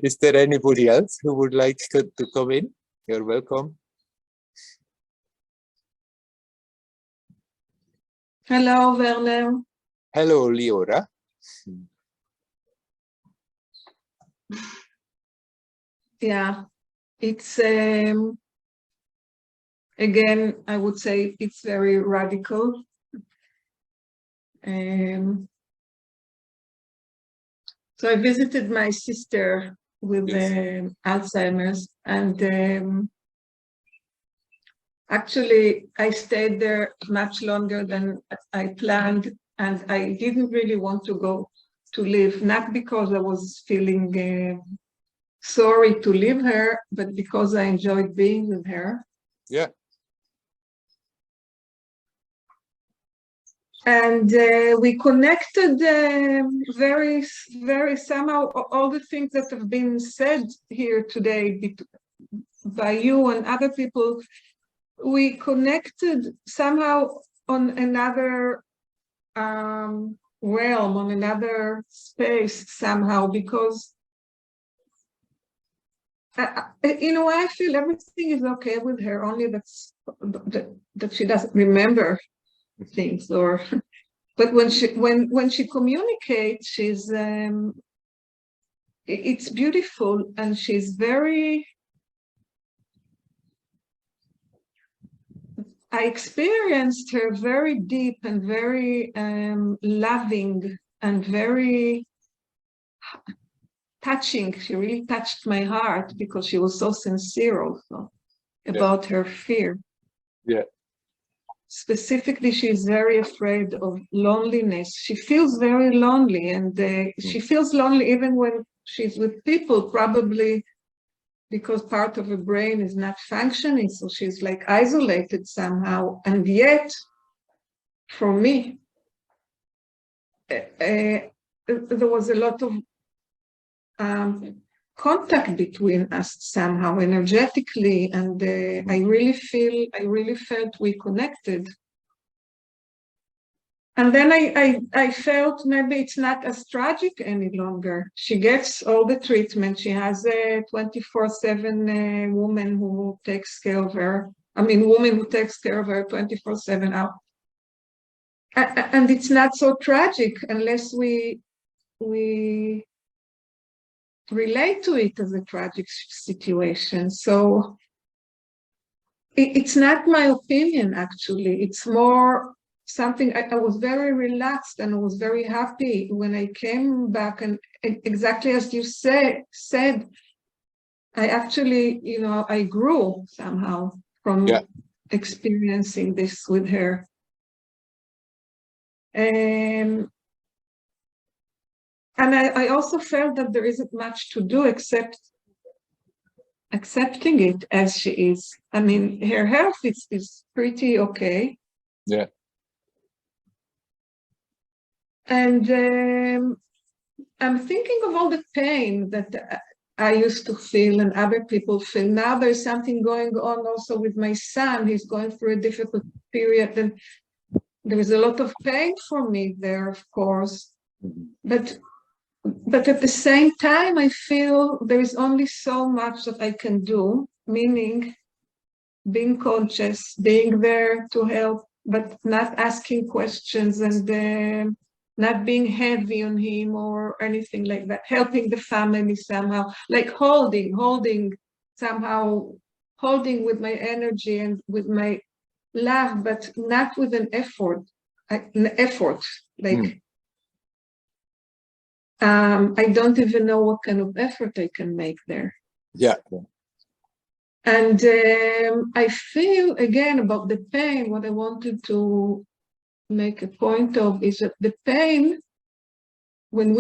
Is there anybody else who would like to come in? You're welcome. Hello, Werner. Hello, Leora. Yeah, it's again, I would say it's very radical. So I visited my sister with Alzheimer's, and actually I stayed there much longer than I planned, and I didn't really want to go to live, not because I was feeling sorry to leave her, but because I enjoyed being with her. Yeah. And we connected very, very somehow. All the things that have been said here today by you and other people, we connected somehow on another realm, on another space somehow, because in a way I feel everything is okay with her, only that she doesn't remember things, or but when she communicates, she's it's beautiful, and she's very I experienced her very deep and very loving and very touching. She really touched my heart because she was so sincere also about her fear. Yeah. Specifically, she's very afraid of loneliness. She feels very lonely, and she feels lonely even when she's with people, probably because part of her brain is not functioning, so she's like isolated somehow. And yet, for me, there was a lot of contact between us somehow energetically, and I really felt we connected. And then I felt maybe it's not as tragic any longer. She gets all the treatment. She has a 24/7 woman who takes care of her. I mean, woman who takes care of her 24/7 out. And it's not so tragic unless we relate to it as a tragic situation. So it's not my opinion, actually. It's more something. I was very relaxed and I was very happy when I came back, and exactly as you said, I actually, I grew somehow from experiencing this with her. And I also felt that there isn't much to do except accepting it as she is. I mean, her health is pretty okay. Yeah. And I'm thinking of all the pain that I used to feel and other people feel. Now there's something going on also with my son. He's going through a difficult period, and there is a lot of pain for me there, of course. But at the same time, I feel there is only so much that I can do, meaning being conscious, being there to help, but not asking questions and not being heavy on him or anything like that, helping the family somehow, like holding with my energy and with my love, but not with an effort, like I don't even know what kind of effort I can make there. Yeah. And I feel, again, about the pain, what I wanted to make a point of is that the pain, when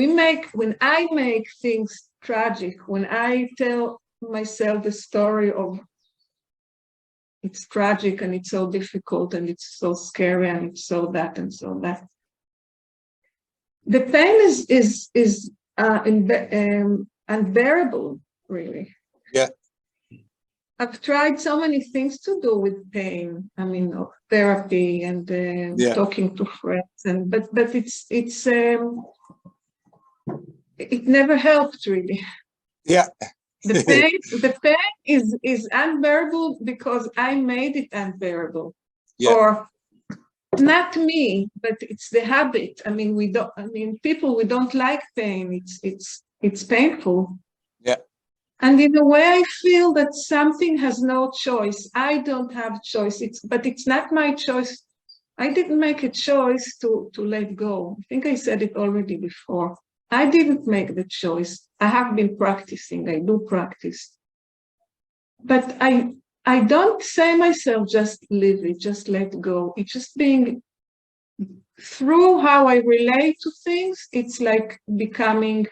I make things tragic, when I tell myself the story of it's tragic and it's so difficult and it's so scary and it's so that and so that, the pain is unbearable, really. Yeah. I've tried so many things to do with pain. I mean, therapy and talking to friends, but it never helped, really. Yeah. The pain is unbearable because I made it unbearable. Yeah. Or not me, but it's the habit. I mean, we don't like pain. It's painful. Yeah. And in a way, I feel that something has no choice. I don't have choice. But it's not my choice. I didn't make a choice to let go. I think I said it already before. I didn't make the choice. I have been practicing. I do practice. But I don't say myself, just leave it, just let go. It's just being, through how I relate to things, it's like becoming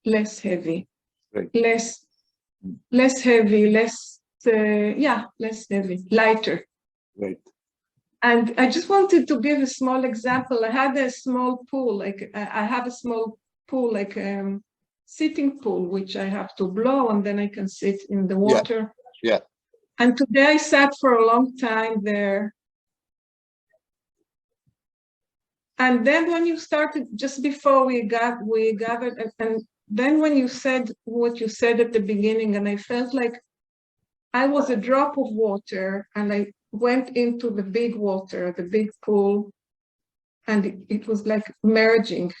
less heavy. Right. Less heavy, less heavy, lighter. Right. And I just wanted to give a small example. I had a small pool, like I have a small pool, like sitting pool, which I have to blow and then I can sit in the water. Yeah. And today I sat for a long time there. And then when you started, just before we gathered, and then when you said what you said at the beginning, and I felt like I was a drop of water and I went into the big water, the big pool, and it was like merging.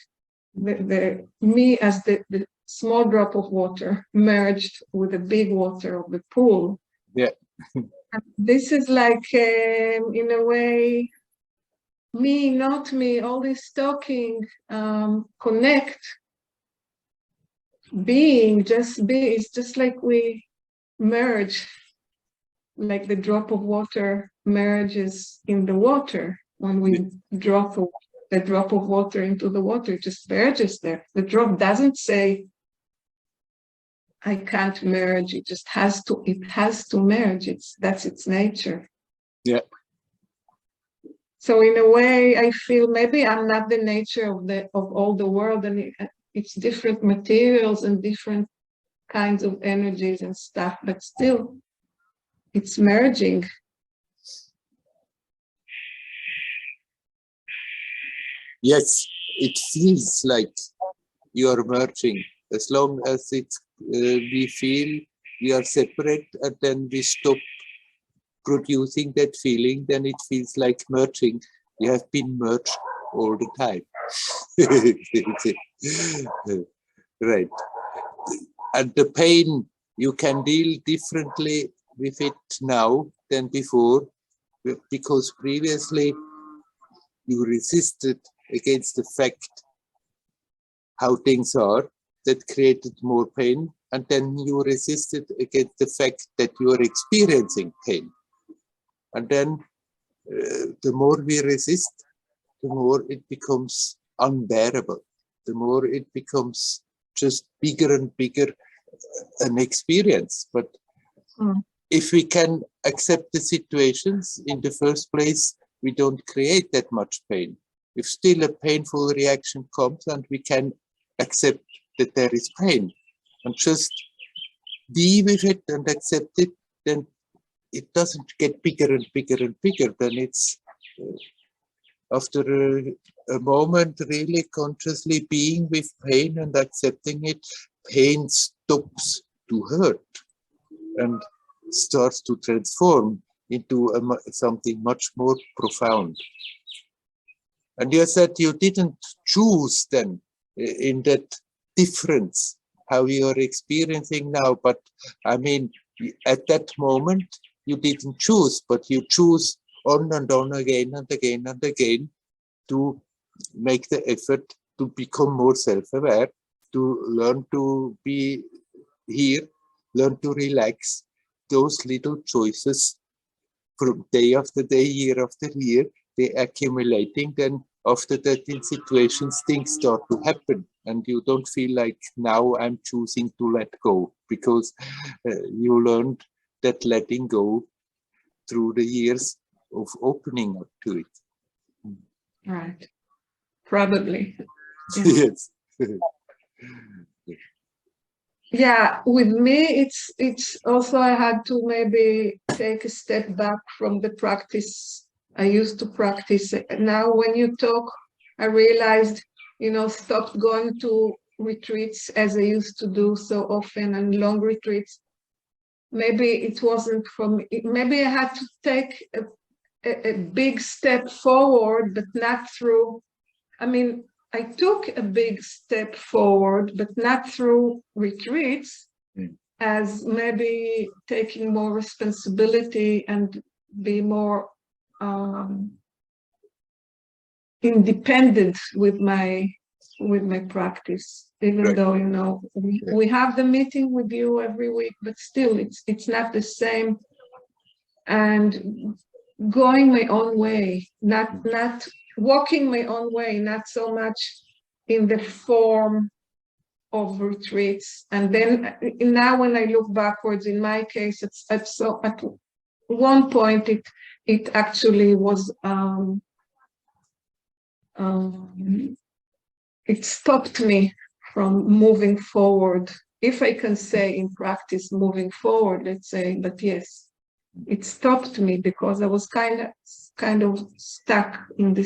Me as the small drop of water merged with the big water of the pool. Yeah. This is like, in a way, me, not me, all this talking, connect, being, just be. It's just like we merge, like the drop of water merges in the water. When we drop the drop of water into the water, it just merges there. The drop doesn't say, I can't merge. It just has to, it has to merge. That's its nature. Yeah. So in a way, I feel maybe I'm not the nature of all the world, and it's different materials and different kinds of energies and stuff, but still it's merging. Yes, it feels like you're merging. As long as it's we feel we are separate, and then we stop producing that feeling, then it feels like merging. You have been merged all the time. Right. And the pain, you can deal differently with it now than before, because previously you resisted against the fact how things are, that created more pain, and then you resisted against the fact that you are experiencing pain. And then the more we resist, the more it becomes unbearable, the more it becomes just bigger and bigger an experience. But if we can accept the situations in the first place, we don't create that much pain. If still a painful reaction comes and we can accept that there is pain and just be with it and accept it, then it doesn't get bigger and bigger and bigger. Then it's after a moment really consciously being with pain and accepting it, pain stops to hurt and starts to transform into something much more profound. And you said you didn't choose then in that difference how you are experiencing now, but I mean, at that moment you didn't choose, but you choose on and on again and again and again to make the effort to become more self-aware, to learn to be here, learn to relax. Those little choices from day after day, year after year, they're accumulating. Then after that, in situations, things start to happen, and you don't feel like now I'm choosing to let go, because you learned that letting go through the years of opening up to it. Right. Probably. Yeah. Yes. Yeah, with me, it's also I had to maybe take a step back from the practice I used to practice. Now, when you talk, I realized, stopped going to retreats as I used to do so often, and long retreats. Maybe it wasn't from, maybe I had to take a big step forward, but not through, I mean, I took a big step forward, but not through retreats, as maybe taking more responsibility and be more independent with my practice. Even Right. though, we have the meeting with you every week, but still it's not the same. And going my own way, not walking my own way, not so much in the form of retreats. And then now when I look backwards, in my case, at one point it actually was it stopped me from moving forward, if I can say in practice moving forward, let's say. But yes, it stopped me because I was kind of stuck in the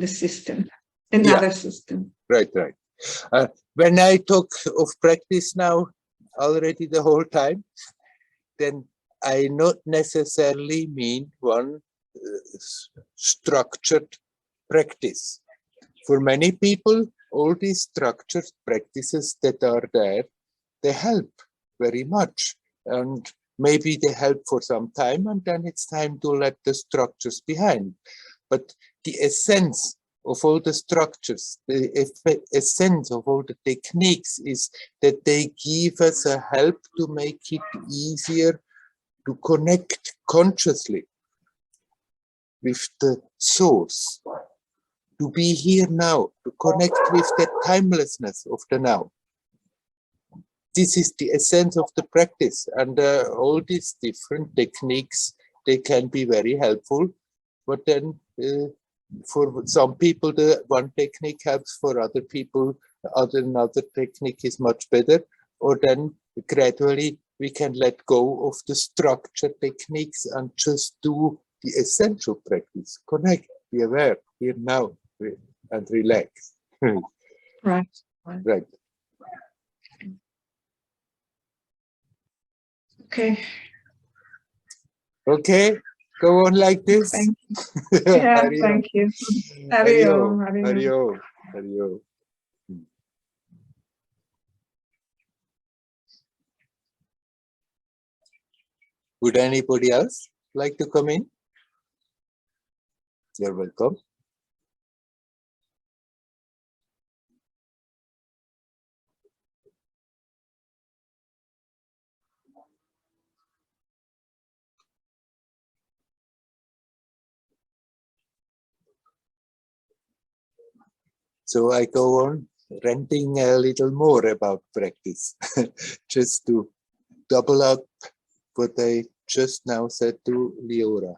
system, another system. Right. When I talk of practice now already the whole time, then I not necessarily mean one structured practice. For many people, all these structured practices that are there, they help very much. and maybe they help for some time, and then it's time to let the structures behind. But the essence of all the structures, the essence of all the techniques is that they give us a help to make it easier to connect consciously with the source, to be here now, to connect with the timelessness of the now. This is the essence of the practice, and all these different techniques, they can be very helpful, but then for some people the one technique helps, for other people another technique is much better, or then gradually we can let go of the structure techniques and just do the essential practice. Connect, be aware, here now, and relax. Right. Right. Okay. Okay, go on like this. Thank you. Yeah, Hari Om. thank you. Hari Hari Om. Om, Hari Om. Hari Om. Hari Om. Would anybody else like to come in? You're welcome. So I go on ranting a little more about practice, just to double up what I just now said to Leora.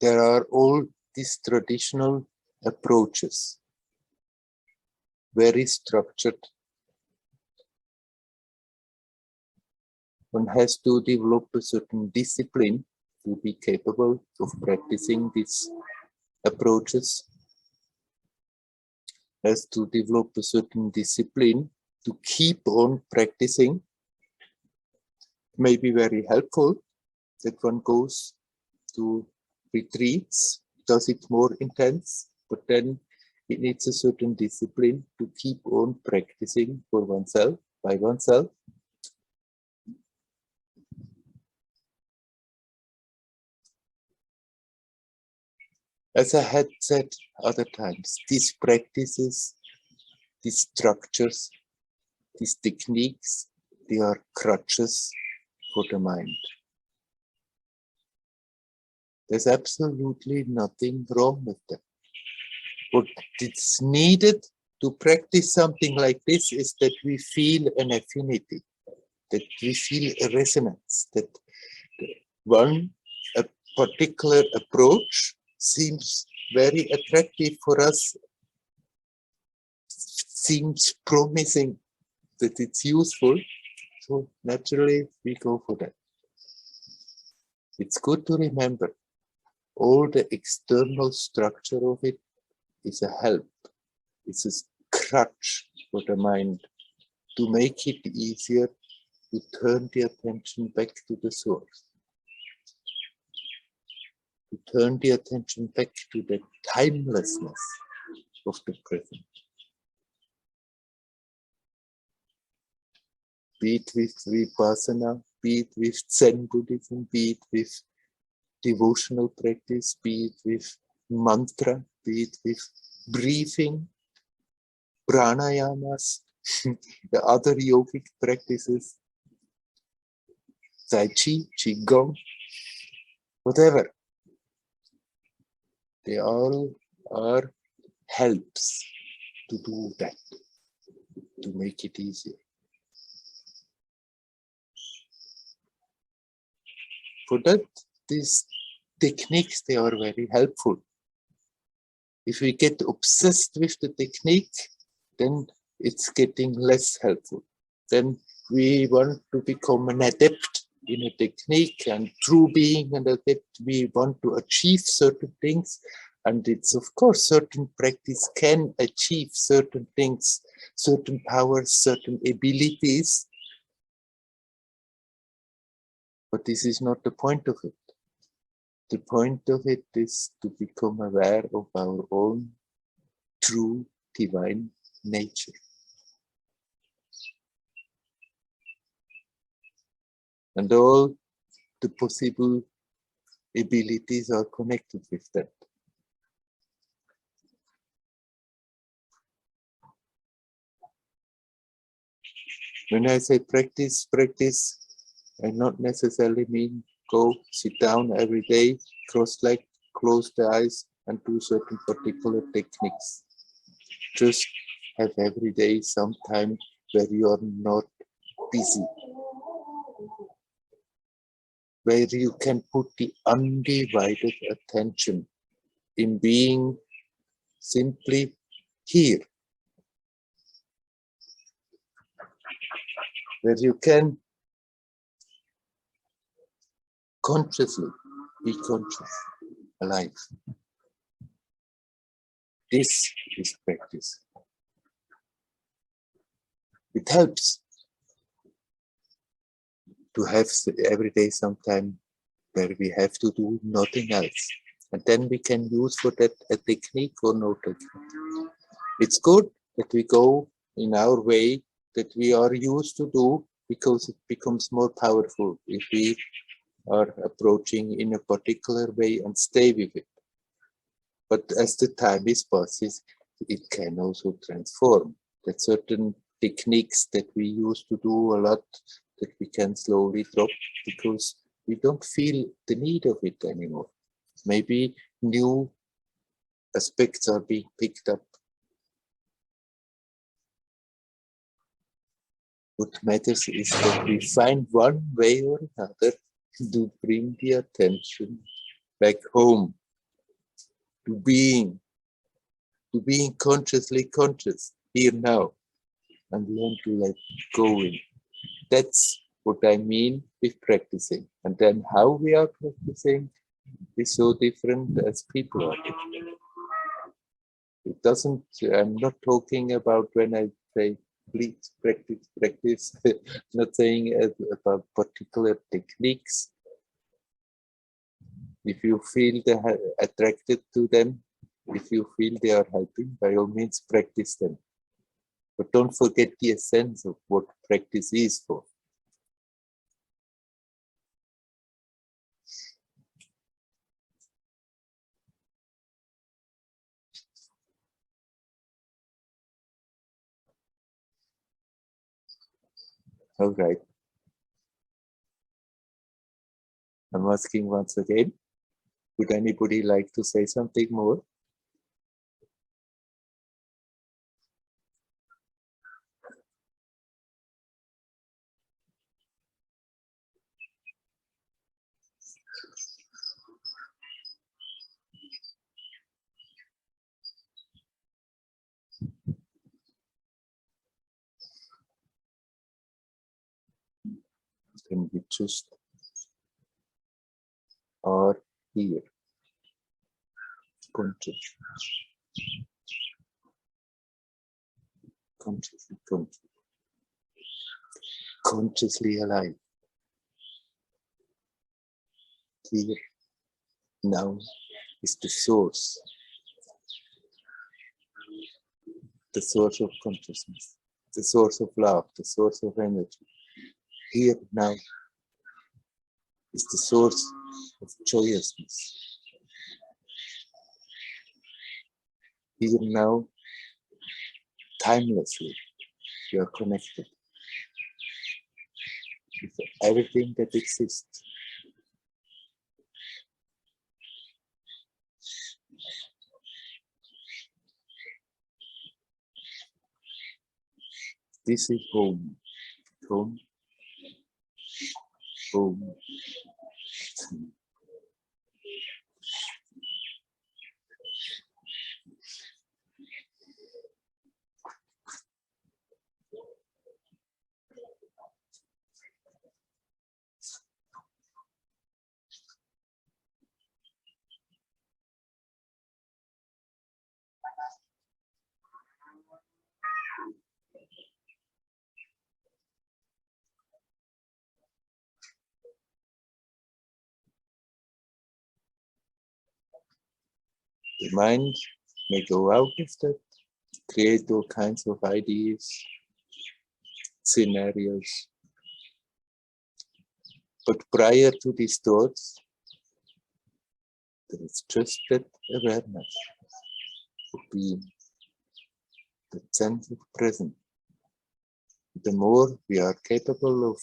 There are all these traditional approaches, very structured. One has to develop a certain discipline to be capable of practicing these approaches, has to develop a certain discipline to keep on practicing. May be very helpful that one goes to retreats, does it more intense, but then it needs a certain discipline to keep on practicing for oneself, by oneself. As I had said other times, these practices, these structures, these techniques, they are crutches for the mind. There's absolutely nothing wrong with them. What is needed to practice something like this is that we feel an affinity, that we feel a resonance, that a particular approach seems very attractive for us, seems promising, that it's useful, so naturally we go for that. It's good to remember all the external structure of it is a help, it's a crutch for the mind to make it easier to turn the attention back to the source, to turn the attention back to the timelessness of the present. Be it with Vipassana, be it with Zen Buddhism, be it with devotional practice, be it with mantra, be it with breathing, pranayamas, the other yogic practices, Tai Chi, Qigong, whatever. They all are helps to do that, to make it easier. For that, these techniques, they are very helpful. If we get obsessed with the technique, then it's getting less helpful. Then we want to become an adept in a technique, and through being an adept, we want to achieve certain things. And it's of course, certain practice can achieve certain things, certain powers, certain abilities. But this is not the point of it. The point of it is to become aware of our own true divine nature. And all the possible abilities are connected with that. When I say practice, I not necessarily mean go sit down every day, cross leg, close the eyes, and do certain particular techniques. Just have every day some time where you are not busy, where you can put the undivided attention in being simply here, where you can consciously be conscious, alive. This is practice. It helps to have every day some time where we have to do nothing else. And then we can use for that a technique or no technique. It's good that we go in our way that we are used to do, because it becomes more powerful if we are approaching in a particular way and stay with it. But as the time is passes, it can also transform. That certain techniques that we used to do a lot, that we can slowly drop because we don't feel the need of it anymore. Maybe new aspects are being picked up. What matters is that we find one way or another to bring the attention back home, to being consciously conscious here now, and learn to let go in. That's what I mean with practicing. And then how we are practicing is so different as people are different. It doesn't, I'm not talking about when I say please practice, not saying about particular techniques. If you feel attracted to them, if you feel they are helping, by all means practice them. But don't forget the essence of what practice is for. All right. I'm asking once again, would anybody like to say something more? Then we just are here, conscious, consciously alive. Here now is the source of consciousness, the source of love, the source of energy. Here now is the source of joyousness. Here now, timelessly, you are connected with everything that exists. This is home, home, home. The mind may go out of that, create all kinds of ideas, scenarios. But prior to these thoughts, there is just that awareness of being, the sense of presence. The more we are capable of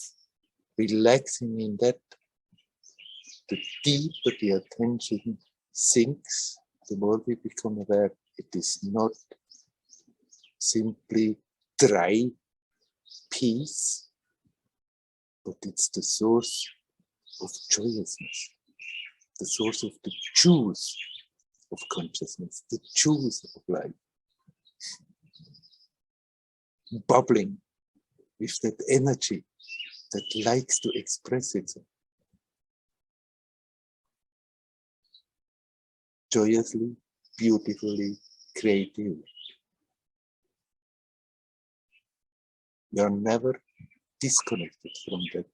relaxing in that, the deeper the attention sinks, the more we become aware it is not simply dry peace, but it's the source of joyousness, the source of the juice of consciousness, the juice of life, bubbling with that energy that likes to express itself. Joyously, beautifully, creatively. We are never disconnected from that.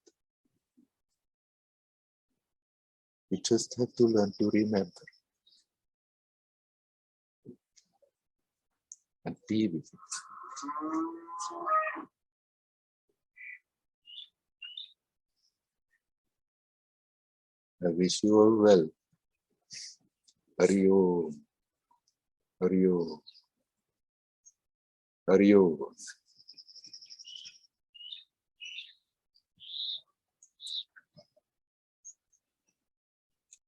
We just have to learn to remember and be with it. I wish you all well. Hari Om. Hari Om. Hari Om.